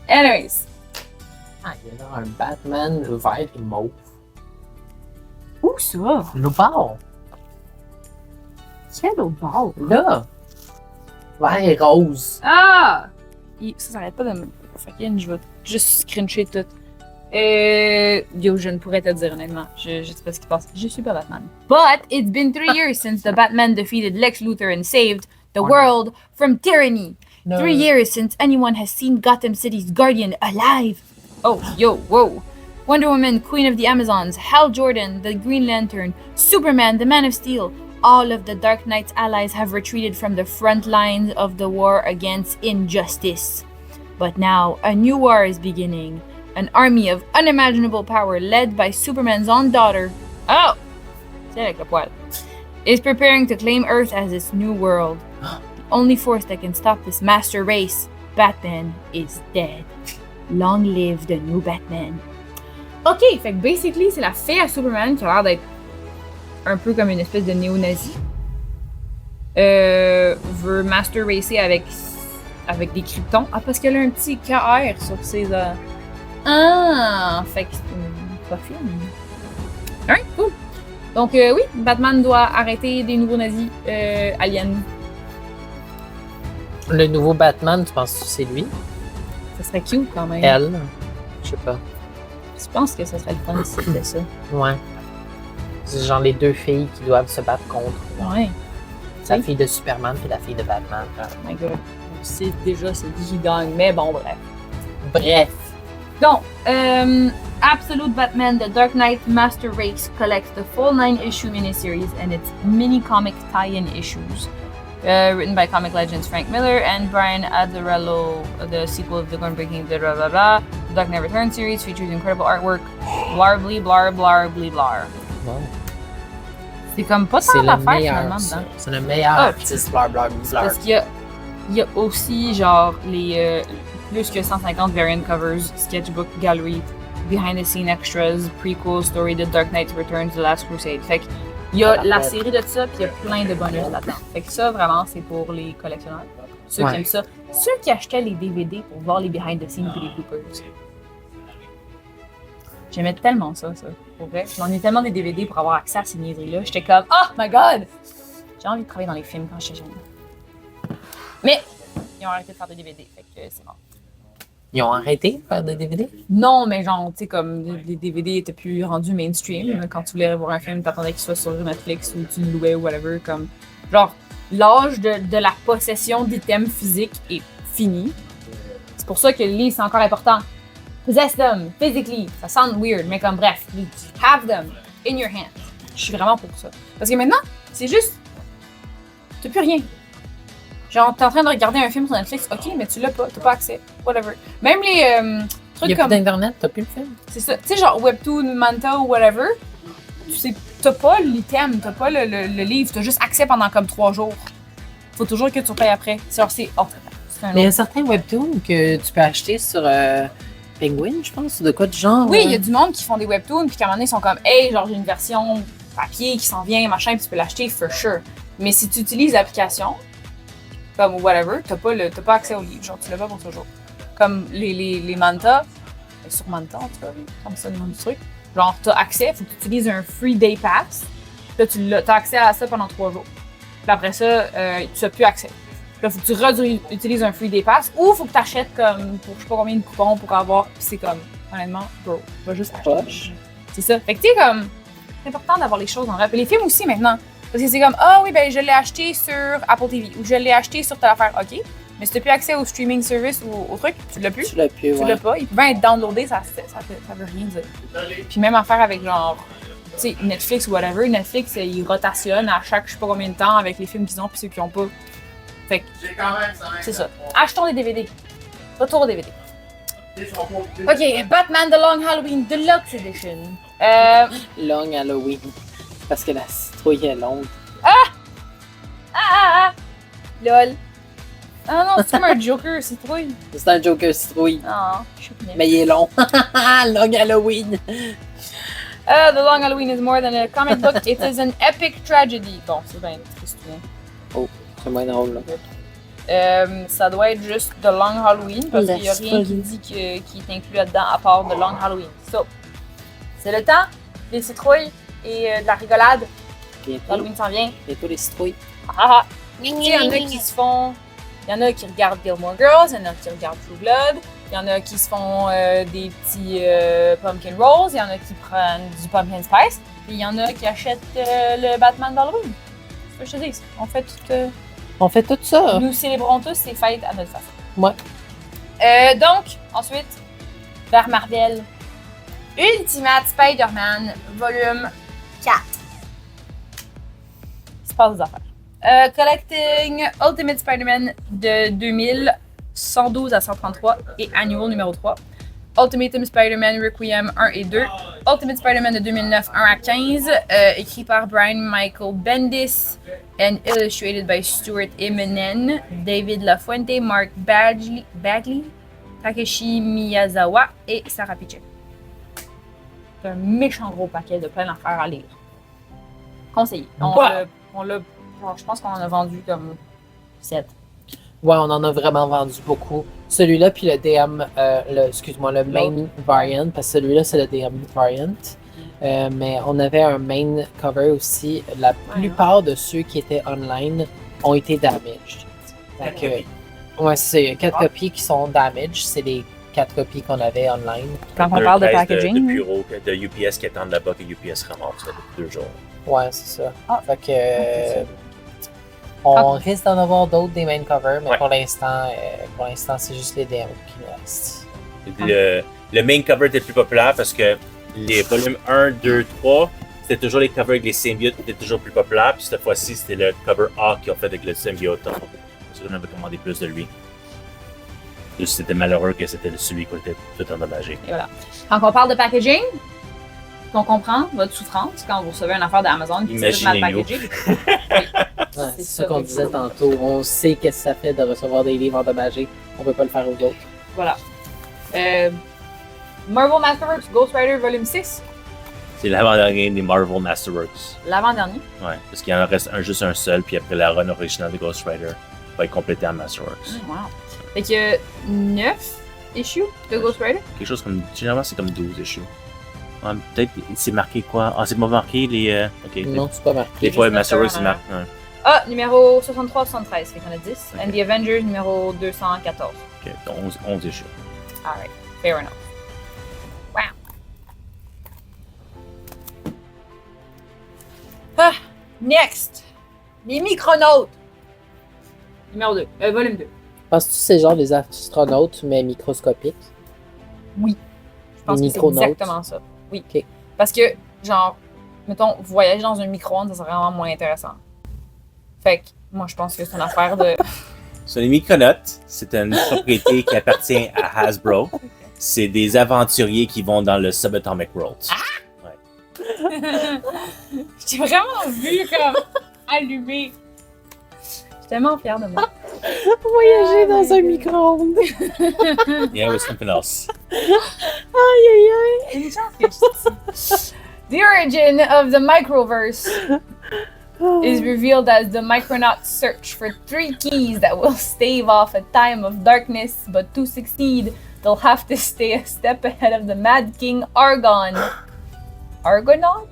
Anyways. Ah, il y a là un Batman vert et mauve. Où ça? Le bord, Quel autre bord? là. Vert et rose. Ah! Ça s'arrête pas de me. Fucking, je vais juste screencher tout. Yo, je ne pourrais te dire honnêtement. Je sais pas ce qui passe. Je suis pas Batman. But it's been 3 years since the Batman defeated Lex Luthor and saved the world from tyranny. No. 3 years since anyone has seen Gotham City's Guardian alive. Oh, yo, whoa. Wonder Woman, Queen of the Amazons, Hal Jordan, the Green Lantern, Superman, the Man of Steel. All of the Dark Knight's allies have retreated from the front lines of the war against injustice. But now, a new war is beginning. An army of unimaginable power led by Superman's own daughter. Oh! C'est avec le poil. Is preparing to claim Earth as its new world. The only force that can stop this master race, Batman, is dead. Long live the new Batman. Ok, fait que basically, c'est la fille à Superman qui a l'air d'être un peu comme une espèce de néo-nazi. Veut master racer avec des Kryptons. Ah, parce qu'elle a un petit KR sur ses. Ah, fait que c'est pas film. Alright, cool. Donc, oui, Batman doit arrêter des nouveaux nazis aliens. Le nouveau Batman, tu penses que c'est lui? Ça serait cute quand même. Elle? Je sais pas. Je pense que ça serait le fun si c'était ça. Ouais. C'est genre les deux filles qui doivent se battre contre. Ouais. La fille de Superman et la fille de Batman. Oh my god. On sait déjà c'est qui gagne, mais bon, bref. Bref. Donc, Absolute Batman The Dark Knight Master Race collects the full 9-issue miniseries and its mini-comic tie-in issues. Written by comic legends Frank Miller and Brian Azzarello, the sequel of the groundbreaking The Blah Blah Blah. The Dark Knight Returns series features incredible artwork. Blarbly, blar, blar, bli, blar. Bon. C'est comme pas C'est tant le d'affaires meilleur. finalement ça. dedans. C'est le meilleur Ah. artiste, blar blar blar. Parce qu'il y a aussi genre les plus que 150 variant covers, sketchbook, gallery, behind the scene extras, prequel, story The Dark Knight Returns, The Last Crusade. Fait qu'il y a la série de ça, puis il y a plein de bonus là-dedans. Fait que ça, vraiment, c'est pour les collectionneurs. Ceux qui aiment ça. Ceux qui achetaient les DVD pour voir les behind the scenes et les bloopers. J'aimais tellement ça. Pour vrai. J'en ai tellement des DVD pour avoir accès à ces niaiseries-là. J'étais comme, oh my god! J'ai envie de travailler dans les films quand j'étais jeune. Mais, ils ont arrêté de faire des DVD, fait que c'est bon. Ils ont arrêté de faire des DVD? Non, mais genre, tu sais, comme les DVD étaient plus rendus mainstream. Quand tu voulais voir un film, t'attendais qu'il soit sur Netflix ou tu le louais ou whatever. Comme, genre, l'âge de la possession d'items physiques est fini. C'est pour ça que le livre, c'est encore important. Possess them, physically. Ça sound weird, mais comme bref, have them in your hands. Je suis vraiment pour ça. Parce que maintenant, c'est juste, t'as plus rien. Genre, t'es en train de regarder un film sur Netflix, ok, mais tu l'as pas, t'as pas accès, whatever. Même les Il trucs y a comme. plus d'internet, t'as plus le film? C'est ça, tu sais, genre Webtoon, Manta ou whatever, tu sais, t'as pas l'item, t'as pas le livre, t'as juste accès pendant comme 3 jours. Faut toujours que tu payes après. Genre, c'est. Oh, c'est un Mais il y a autre. certains webtoons que tu peux acheter sur Penguin, je pense, ou de quoi de genre. Oui, il y a du monde qui font des webtoons, puis qu'à un moment donné, ils sont comme, hey, genre, j'ai une version papier qui s'en vient, machin, puis tu peux l'acheter, for sure. Mais si tu utilises l'application, comme whatever, t'as pas accès au livre, genre tu l'as pas pour toujours. Comme les Manta, sur Manta en tout cas, comme ça le nom du truc, genre t'as accès, faut que tu utilises un free day pass, là t'as accès à ça pendant 3 jours. Puis après ça, tu n'as plus accès. Là, faut que tu utilises un free day pass ou faut que tu achètes comme pour je sais pas combien de coupons pour avoir. Puis c'est comme, honnêtement, bro, va juste acheter. Poche. C'est ça. Fait que tu sais, comme, c'est important d'avoir les choses en rap. Et les films aussi maintenant. Parce que c'est comme, ah oui, ben je l'ai acheté sur Apple TV ou je l'ai acheté sur telle affaire. OK. Mais si tu n'as plus accès au streaming service ou au truc, tu l'as plus. Tu l'as plus, Tu ouais. l'as pas. Il peut bien être downloadé, ça veut rien dire. Puis même affaire avec genre, tu sais, Netflix ou whatever. Netflix, ils rotationnent à chaque je sais pas combien de temps avec les films qu'ils ont puis ceux qui ont pas. Fait que, c'est ça. Achetons des DVD. Retour aux DVD. OK, Batman The Long Halloween Deluxe Edition. Long Halloween. Parce que la citrouille est longue. Lol. Ah non, c'est comme un Joker, citrouille. C'est un Joker citrouille. Ah, je suis venue. Mais il est long. Long Halloween. The Long Halloween is more than a comic book, it is an epic tragedy. Bon, c'est bien triste. C'est moins drôle, là. Ça doit être juste The Long Halloween parce qu'il n'y a rien qui dit qui est inclus là-dedans à part The Long Halloween. So, c'est le temps des citrouilles et de la rigolade. Bientôt, Halloween s'en vient. bientôt les citrouilles. Ah, ah. Tu sais, il y en a qui se font. Il y en a qui regardent Gilmore Girls, il y en a qui regardent True Blood, il y en a qui se font des petits pumpkin rolls, il y en a qui prennent du pumpkin spice, puis il y en a qui achètent le Batman d'Halloween. C'est ce que je te dis. On fait tout ça. Nous célébrons tous ces fêtes à notre façon. Ouais. Donc, ensuite, vers Marvel, Ultimate Spider-Man, volume 4. Il se passe des affaires. Collecting Ultimate Spider-Man de 2000, 112 à 133 et Annual numéro 3. Ultimate Spider-Man Requiem 1 et 2. Ultimate Spider-Man de 2009, 1 à 15, écrit par Brian Michael Bendis and illustrated by Stuart Immonen, David LaFuente, Mark Bagley, Takeshi Miyazawa et Sarah Pichet. C'est un méchant gros paquet de plein d'affaires à lire. Conseillé. Je pense qu'on en a vendu comme 7. Ouais, on en a vraiment vendu beaucoup. Celui-là, puis le DM, le main variant, parce que celui-là, c'est le DM variant. Mais on avait un main cover aussi. La plupart de ceux qui étaient online ont été damaged. Donc, ouais, c'est 4 copies qui sont damaged. C'est les 4 copies qu'on avait online. Quand on parle de packaging. De bureau, de UPS qui attendent là-bas que UPS ramasse depuis 2 jours. Ouais, c'est ça. Ah. Fait que. On risque d'en avoir d'autres des main covers, mais Ouais. pour l'instant, c'est juste les DM qui nous restent. Le main cover était le plus populaire parce que les volumes 1, 2, 3, c'était toujours les covers avec les symbiotes qui étaient toujours plus populaires. Puis cette fois-ci, c'était le cover A qu'ils ont fait avec le symbiote. Donc, on avait commandé plus de lui. Juste, c'était malheureux que c'était celui qui était tout endommagé. Et voilà. Quand on parle de packaging, on comprend votre souffrance quand vous recevez une affaire d'Amazon qui est mal Imaginez-nous. packagée. Ouais, c'est ça qu'on disait tantôt. On sait qu'est-ce que ça fait de recevoir des livres endommagés. On peut pas le faire aux autres. Voilà. Marvel Masterworks Ghost Rider Volume 6, C'est l'avant-dernier des Marvel Masterworks. l'avant-dernier. Ouais, parce qu'il en reste juste un seul, puis après la run originale de Ghost Rider va être complétée à Masterworks. Wow. Fait que 9 issues de Ghost Rider. Quelque chose comme. Généralement, c'est comme 12 issues. Ouais, peut-être, c'est marqué quoi? Ah, c'est pas marqué les. Ok. Non, c'est pas marqué. Des fois, juste Masterworks, un, c'est marqué. Ouais. Ah, numéro 63-73, fait qu'on a 10. Ok. And the Avengers, numéro 214. Ok, donc 11 issues. Alright, fair enough. Wow. Ah, next! Les Micronautes! Numéro 2, volume 2. Penses-tu que c'est genre des astronautes, mais microscopiques? Oui. Je pense Les que c'est Micronautes. exactement ça. Oui. Ok. Parce que, genre, mettons, voyager dans un micro-ondes, ça serait vraiment moins intéressant. Fait que, moi, je pense que c'est une affaire de. So, les Micronauts, c'est une propriété qui appartient à Hasbro. C'est des aventuriers qui vont dans le Subatomic World. J'ai vraiment vu comme allumé. Je suis tellement fière de moi. Voyager dans dans un un micro-ondes. Yeah, it was something else. Aïe, aïe, aïe. Une chance que je suis ici. The origin of the Microverse is revealed as the Micronauts search for 3 keys that will stave off a time of darkness, but to succeed, they'll have to stay a step ahead of the Mad King Argon. Argonaut?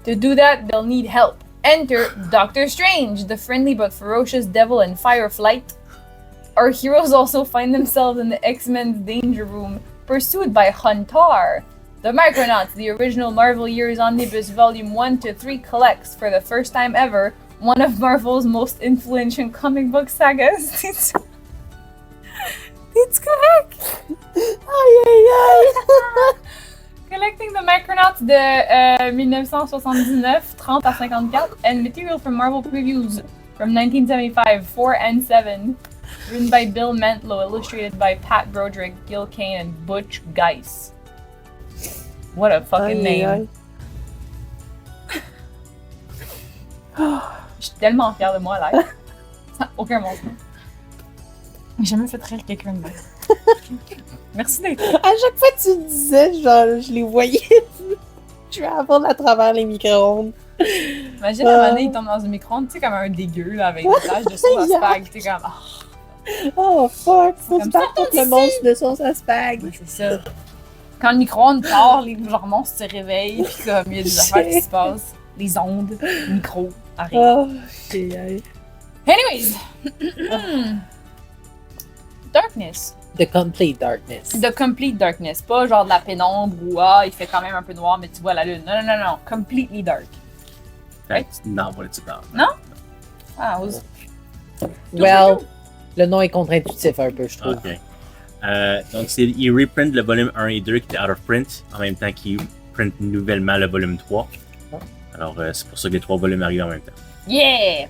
To do that, they'll need help. Enter Doctor Strange, the friendly but ferocious devil in Fireflight. Our heroes also find themselves in the X-Men's Danger Room, pursued by Huntar. The Micronauts, the original Marvel Years Omnibus Volume 1 to 3 collects, for the first time ever, one of Marvel's most influential comic book sagas. It's correct! Aïe, aïe, aïe! Collecting the Micronauts de 1979, 30 à 54, and material from Marvel Previews from 1975, 4 and 7. Written by Bill Mantlo, illustrated by Pat Broderick, Gil Kane, and Butch Geis. What a fucking Aïe, name. aïe. Je suis tellement fière de moi, là. Ça n'a aucun bon sens. J'ai jamais fait rire quelqu'un de même. Merci d'être là. À chaque fois que tu le disais, genre, je les voyais. Je vais avoir à travers les micro-ondes. Imagine à un moment donné, il tombe dans un micro-ondes, tu sais, comme un dégueu, là, avec des taches de sauce à spag. T'es comme, ah, Oh fuck, faut que tu Comme ça, partes contre le monstre de sauce à spag. ouais, c'est ça. Quand le micro-ondes part, les genre monstres se réveillent, puis comme, il y a des affaires qui se passent. Les ondes, le micro, arrive. Oh, shit. Anyways! Darkness. The complete darkness. The complete darkness. Pas genre de la pénombre ou ah, il fait quand même un peu noir, mais tu vois la lune. Non, non, non, non. Completely dark. That's not what it's about. Ah, was... Well, le nom est contre-intuitif un peu, je trouve. Ok. Donc, il reprint le volume 1 et 2 qui était out of print, en même temps qu'il print nouvellement le volume 3. Alors, c'est pour ça que les 3 volumes arrivent en même temps. Yeah!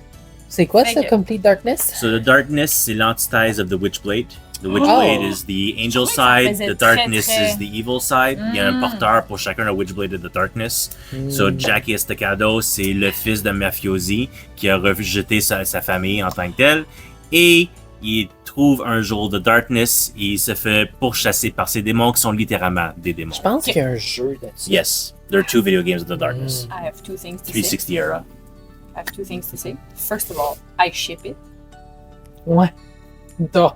C'est quoi Fait ça, que- Complete Darkness? So, the darkness, c'est l'antithèse of the Witchblade. The Witchblade is the angel ça side, faisait the darkness très- is the evil side. Il y a un Mm. porteur pour chacun de Witchblade of the darkness. So, Jackie Estacado, c'est le fils d'un mafiosi qui a rejeté sa famille en tant que tel. Et il trouve un jour the darkness et il se fait pourchasser par ces démons qui sont littéralement des démons. Je pense qu'il y a un jeu là-dessus. Yes, there are 2 video games of the darkness. I have 2 things to say. 360 era. I have 2 things to say. First of all, I ship it. Ouais. Duh.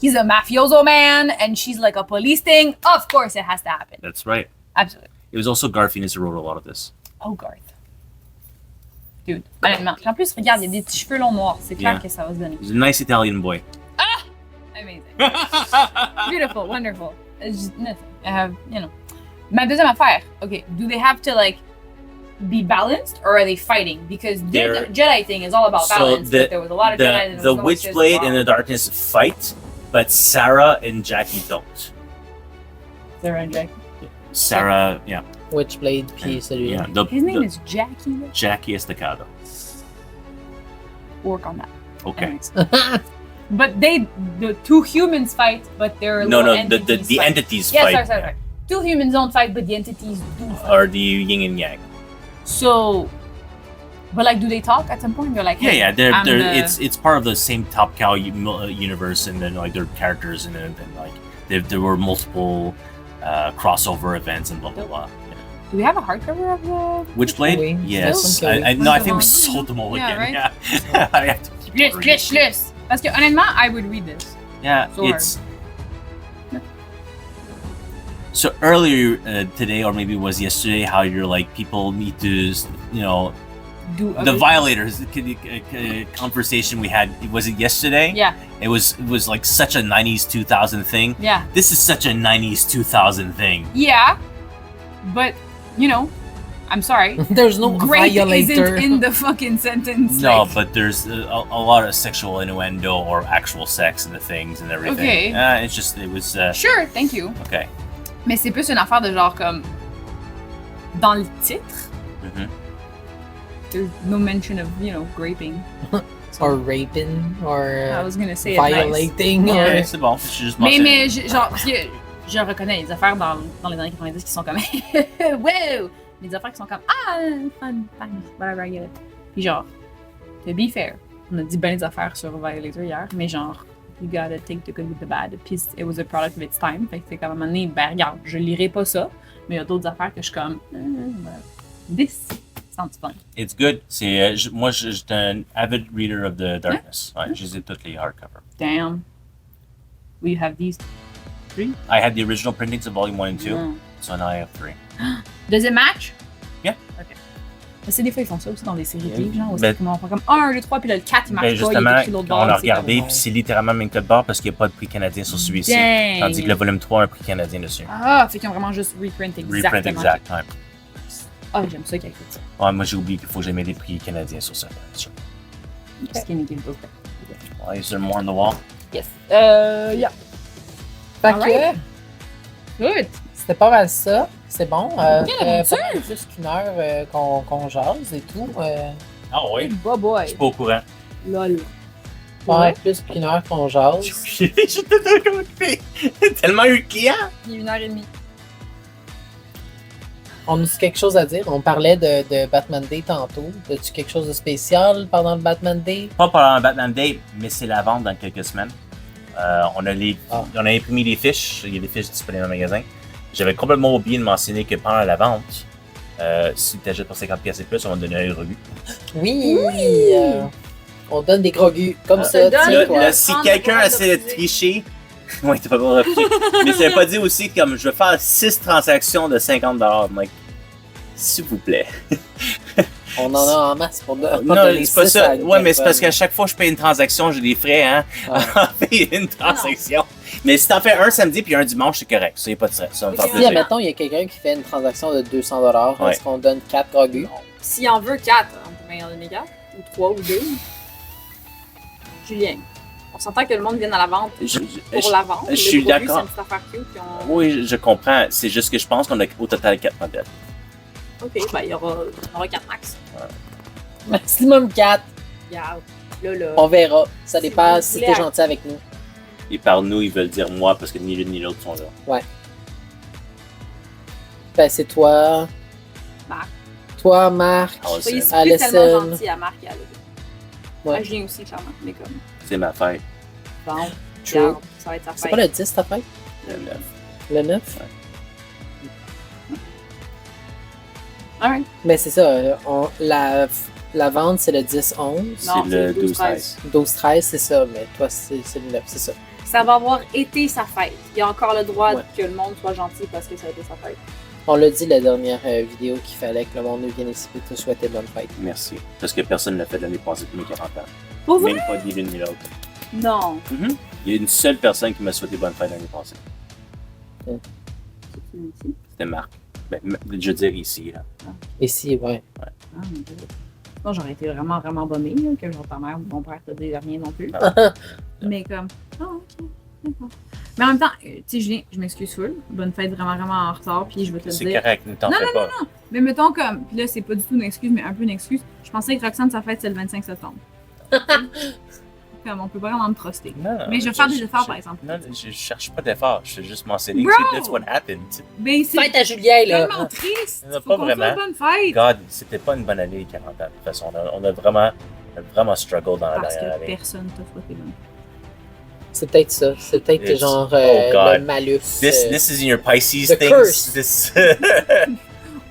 He's a mafioso man, and she's like a police thing. Of course, it has to happen. That's right. Absolutely. It was also Garth Ennis who wrote a lot of this. Oh, Garth. Dude, honnêtement. En plus, regarde, il y a des petits cheveux longs noirs. C'est clair Yeah. que ça va se donner. He's a nice Italian boy. Amazing. Beautiful, wonderful. It's just nothing. I have, you know. Ma deuxième affaire. Okay, do they have to, like, be balanced, or are they fighting? Because the They're- Jedi thing is all about So balance, but there was a lot of Jedi and the Witchblade and the darkness fight, but Sarah and Jackie don't. Sarah and Jackie. Sarah, yeah. Witchblade, puis celui-là. Yeah, His name is Jackie. Jackie Estacado. Work on that. Okay. Anyways. But the 2 humans fight, but they're No, little no, the entities fight. entities Yes, fight sorry. 2 humans don't fight, but the entities do fight. are the yin and yang. So, but like, do they talk at some point? They're like, Yeah, hey, yeah. I'm They're the- it's part of the same Top Cow universe, and then like their characters, and then like there were multiple crossover events and blah blah blah. Do we have a hardcover of the? Witchblade? Oui. Yes. Still? I no, I think we Yeah, sold them all again. right? Yeah. I have to keep Yes, ordering yes, it. yes. Parce que honnêtement, I would read this. Yeah, So it's. So earlier today, or maybe it was yesterday, how you're like people need to, you know, Do the other- violators conversation we had. Was it yesterday? Yeah, It was like such a 90s 2000 thing. yeah, This is such a 90s 2000 thing. yeah. But you know, I'm sorry. There's no Great violator. isn't in the fucking sentence. No, like- but there's a lot of sexual innuendo or actual sex in the things and everything. Okay. It's just it was Sure, thank you. okay. Mais c'est plus une affaire de genre comme dans le titre. Mhm. There's no mention of, you know, raping. Or raping, or I was gonna say it nice. violating, Okay, or... c'est bon. Je suis juste Mais, mentionné. genre, parce que je reconnais les affaires dans les années 90 qui sont comme wow! Les affaires qui sont comme ah, fun, whatever, I get it. Puis genre, to be fair, on a dit ben des affaires sur Violator hier, mais genre, You gotta take the good with the bad. Puis it was a product of its time. Fait que c'est comme à un moment donné, ben regarde, je lirai pas ça, mais il y a d'autres affaires que je suis comme, this sounds fun. It's good. Moi, j'étais un avid reader of the Darkness. Ouais, je les ai toutes les hardcover. Damn. Will you have these 3? I had the original printings of volume 1 and 2, Mm. so now I have 3. Does it match? Yeah. Ok. Mais c'est des fois, ils font ça aussi dans des séries de Yeah. livres, genre, où Ben- c'est comme on prend comme 1, 2, 3, puis là, le 4, il marche Ben pas, il est justement, écrit l'autre on bord. l'a c'est regardé, comme- puis c'est littéralement même code barre parce qu'il n'y a pas de prix canadien sur celui-ci. Dang. Tandis que le volume 3 a un prix canadien dessus. Ah, fait qu'ils ont vraiment juste reprint exactement. Reprint exact, ouais. Ah, j'aime ça qu'il y ait fait ça. Ouais, moi, j'ai oublié qu'il faut que j'aie des prix canadiens sur ça. Skinny Game Book. Ouais, is there more on the wall? Yes. Yeah. Fait Alright. que Good. c'était pas mal ça. C'est bon. Bien, Pas l'aventure. mal plus qu'une heure qu'on jase et tout. Ah oui? Boy, boy. Je suis pas au courant. Lol. Pas Ouais. mal plus qu'une heure qu'on jase. J'étais comme occupé. Tellement eu de clients. Il est 1h30. On a quelque chose à dire. On parlait de Batman Day tantôt. As-tu quelque chose de spécial pendant le Batman Day? Pas pendant Batman Day, mais c'est la vente dans quelques semaines. On a imprimé les fiches. Il y a des fiches disponibles dans le magasin. J'avais complètement oublié de mentionner que pendant la vente, si tu achètes pour 50$ et plus, on va te donner un revue. Oui! On donne des grogus comme te ça. donne tiens, Là, quoi. là, si Prendre quelqu'un le essaie de droit de tricher, ouais, t'as pas le droit de refuser. Mais ça veut pas dire aussi comme je vais faire 6 transactions de 50$. Like, s'il vous plaît. On en a en masse pour Non, donner c'est pas 6 ça. à une Ouais, mais c'est parce personne. qu'à chaque fois que je paye une transaction, j'ai des frais, hein. Ouais. À payer une transaction. Mais si t'en fais un samedi puis un dimanche, c'est correct. Ça y a pas de stress. Ça va me faire Ok, Si, plaisir. admettons, il y a quelqu'un qui fait une transaction de 200$, Ouais. est-ce qu'on donne 4 grogus? S'il en veut 4, on peut bien en donner 4. Ou 3 ou 2. Julien. On s'entend que le monde vienne à la vente pour la vente. je suis Le produit, d'accord. C'est une petite affaire cute. Puis on... Oui, je comprends. C'est juste que je pense qu'on a au total 4 modèles. Ok, ben il y aura 4 max. Maximum 4. Regarde. Là. On verra. Ça Si dépend vous si voulez t'es à- gentil avec nous. Et par nous, ils veulent dire moi parce que ni l'une ni l'autre sont là. Ben, c'est toi. Marc. Toi, Marc. Ah, Soyez c'est spécialement Alison. gentil à Marc et à Lolo. Ouais. Ouais. Julien aussi, clairement. Mais comme, c'est ma fête. bon, True. regarde, ça va être sa C'est fête. pas le 10 ta fête? Le 9. Le 9? Alright. Ben, c'est ça. La vente, c'est le 10-11. Non, C'est c'est le le 12-13. 12-13, c'est ça. Mais toi, c'est le 9, c'est ça. Ça va avoir été sa fête. Il y a encore le droit Ouais. que le monde soit gentil parce que ça a été sa fête. On l'a dit la dernière vidéo qu'il fallait que le monde nous vienne ici et te souhaiter bonne fête. Merci. Parce que personne ne l'a fait l'année passée pour mes 40 ans. Pour vrai? Même pas ni l'une ni l'autre. Non. Il y a une seule personne qui m'a souhaité bonne fête l'année passée. C'était Marc. Ben, je veux dire ici, là. Ici, ouais. Ah, mon Dieu. Sinon, j'aurais été vraiment, vraiment bombée, là, que genre ta mère ou ton père te dit rien non plus. Mais comme, ok, d'accord. Mais en même temps, tu sais, Julien, je m'excuse full. Bonne fête vraiment, vraiment en retard, puis je vais te le C'est dire. correct, ne t'en Non, fais pas. Mais mettons comme, puis là, c'est pas du tout une excuse, mais un peu une excuse. Je pensais que Roxane, sa fête, c'est le 25 septembre. Comme, on peut pas vraiment me truster. Non, Mais je vais faire des efforts, par exemple. Non, je cherche pas d'efforts. Je fais juste mentionner Bro! que that's what happened. Ben, c'est Fête à Julien, là! tellement triste. Non, Faut pas qu'on vraiment. soit bonne fête. God, c'était pas une bonne année, les 40 ans. De toute façon, on a vraiment struggle dans la Parce dernière que année. personne t'a souhaité bonne fête. C'est peut-être ça. C'est peut-être It's- genre oh, God. le malus. This is in your Pisces the things. curse. This,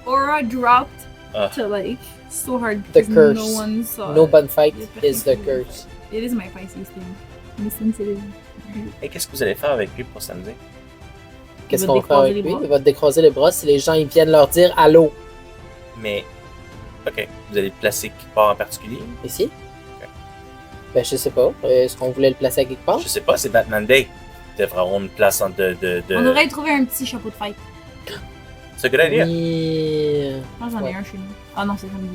Aura dropped Ah. to like so hard The because curse. no one saw No it. bonne fête Il y a is the personne qui l'a curse. fait. It is my Pisces thing. Listen to it. Et qu'est-ce que vous allez faire avec lui pour samedi? Qu'est-ce va qu'on fait décroiser avec les lui? bras. Il va te décroiser les bras si les gens ils viennent leur dire allô. Mais, ok, vous allez le placer quelque part en particulier? Ici? Ben, je sais pas. Est-ce qu'on voulait le placer à quelque part? Je sais pas, c'est Batman Day. Il devrait avoir une place en de... On devrait trouver un petit chapeau de fête. C'est une good idea. Oui. Je pense que j'en ai Ouais. un chez nous. Ah non, c'est samedi.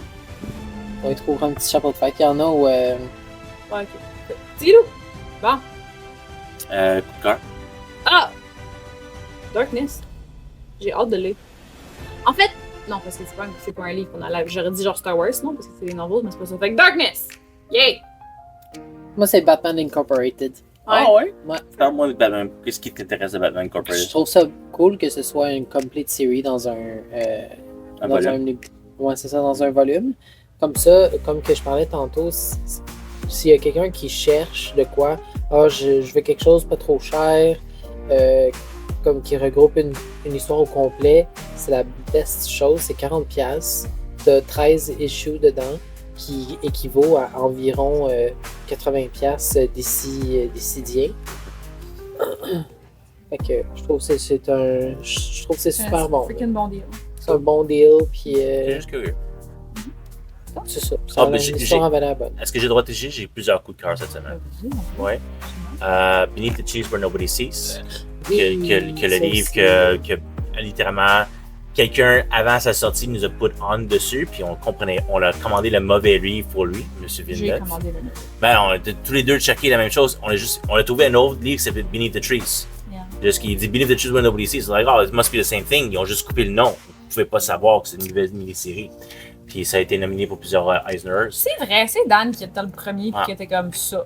On y trouvera un petit chapeau de fête. Il y en a où. Ouais, ok. Petit loup! Bon. Coup de cœur. Ah! Darkness. J'ai hâte de lire. En fait, non, parce que c'est pas un livre qu'on a là. J'aurais dit genre Star Wars, non, parce que c'est des novels, mais c'est pas ça. Fait que Darkness! Yay! Moi, c'est Batman Incorporated. Ah ouais? Ouais. Parle-moi de Batman. Qu'est-ce qui t'intéresse de Batman Je Corporation? trouve ça cool que ce soit une complete series dans un. Un dans volume. Ouais, c'est ça, dans un volume. Comme ça, comme que je parlais tantôt, s'il y a quelqu'un qui cherche de quoi, je veux quelque chose pas trop cher, comme qui regroupe une histoire au complet, c'est la best chose, c'est 40$. T'as 13 issues dedans, qui équivaut à environ 80$ décidiens. Fait que je trouve que c'est super bon. Freaking bon deal. C'est un bon deal, puis Juste curieux. c'est ça. Ah, Ça ben, a une histoire à valeur bonne. Est-ce que j'ai le droit de TG? J'ai plusieurs coups de cœur cette semaine. Ouais. Beneath the Trees Where Nobody Sees. Que le livre que littéralement quelqu'un avant sa sortie nous a put on dessus, puis on a commandé le mauvais livre pour lui, M. J'ai Villeneuve. commandé le Ben, on a tous les deux checké la même chose. On a trouvé un autre livre qui s'appelle Beneath the Trees. Yeah. Juste qu'il dit Beneath the Trees Where Nobody Sees. C'est like, oh, it must be the same thing. Ils ont juste coupé le nom. Vous pouvez pas savoir que c'est une nouvelle mini-série. Puis ça a été nominé pour plusieurs Eisners. C'est vrai, c'est Dan qui était le premier Ah. qui était comme ça.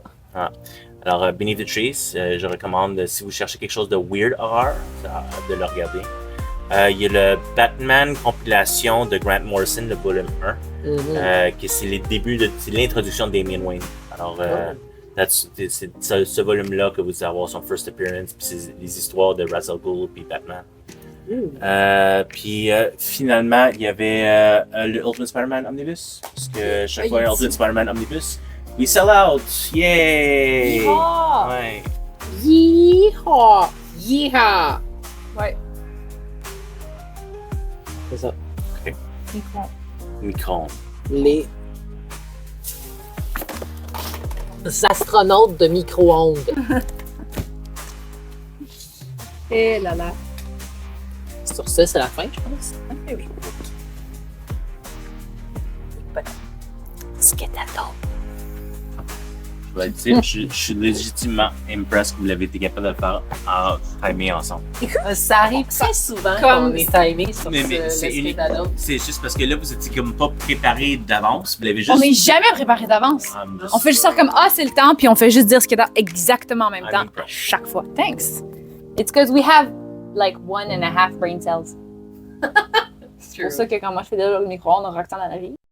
Alors, Beneath the Trees, je recommande, si vous cherchez quelque chose de weird horror, de le regarder. Il y a le Batman compilation de Grant Morrison, le volume 1, que c'est les débuts c'est l'introduction de Damian Wayne. Alors, c'est ce volume-là que vous allez avoir son first appearance, puis c'est les histoires de Ra's al Ghul puis Batman. Puis finalement, il y avait le Ultimate Spider-Man Omnibus, parce que chaque fois un Ultimate Spider-Man Omnibus, we sell out! Yay! Yeehaw! Ouais. Yeehaw! Yeehaw! Ouais, C'est ça. c'est con. Micron. Les astronautes de micro-ondes. Et là là. Sur ça, c'est la fin, je pense. Oui. Skedaddle. Je vais le dire, je suis légitimement impressed que vous l'avez été capable de le faire en timing ensemble. Ça arrive très souvent Comme- qu'on est timé sur Mais le c'est unique. Skedaddle. C'est juste parce que là, vous étiez comme pas préparé d'avance. Vous l'avez juste. On n'est jamais préparé d'avance. On fait juste ça comme ah c'est le temps puis on fait juste dire ce qu'il y a dans exactement en même I'm temps impressed. à chaque fois. Thanks. It's because we have like 1.5 brain cells. C'est pour ça que quand moi je fais de le micro-ondes, on rock dans la vie.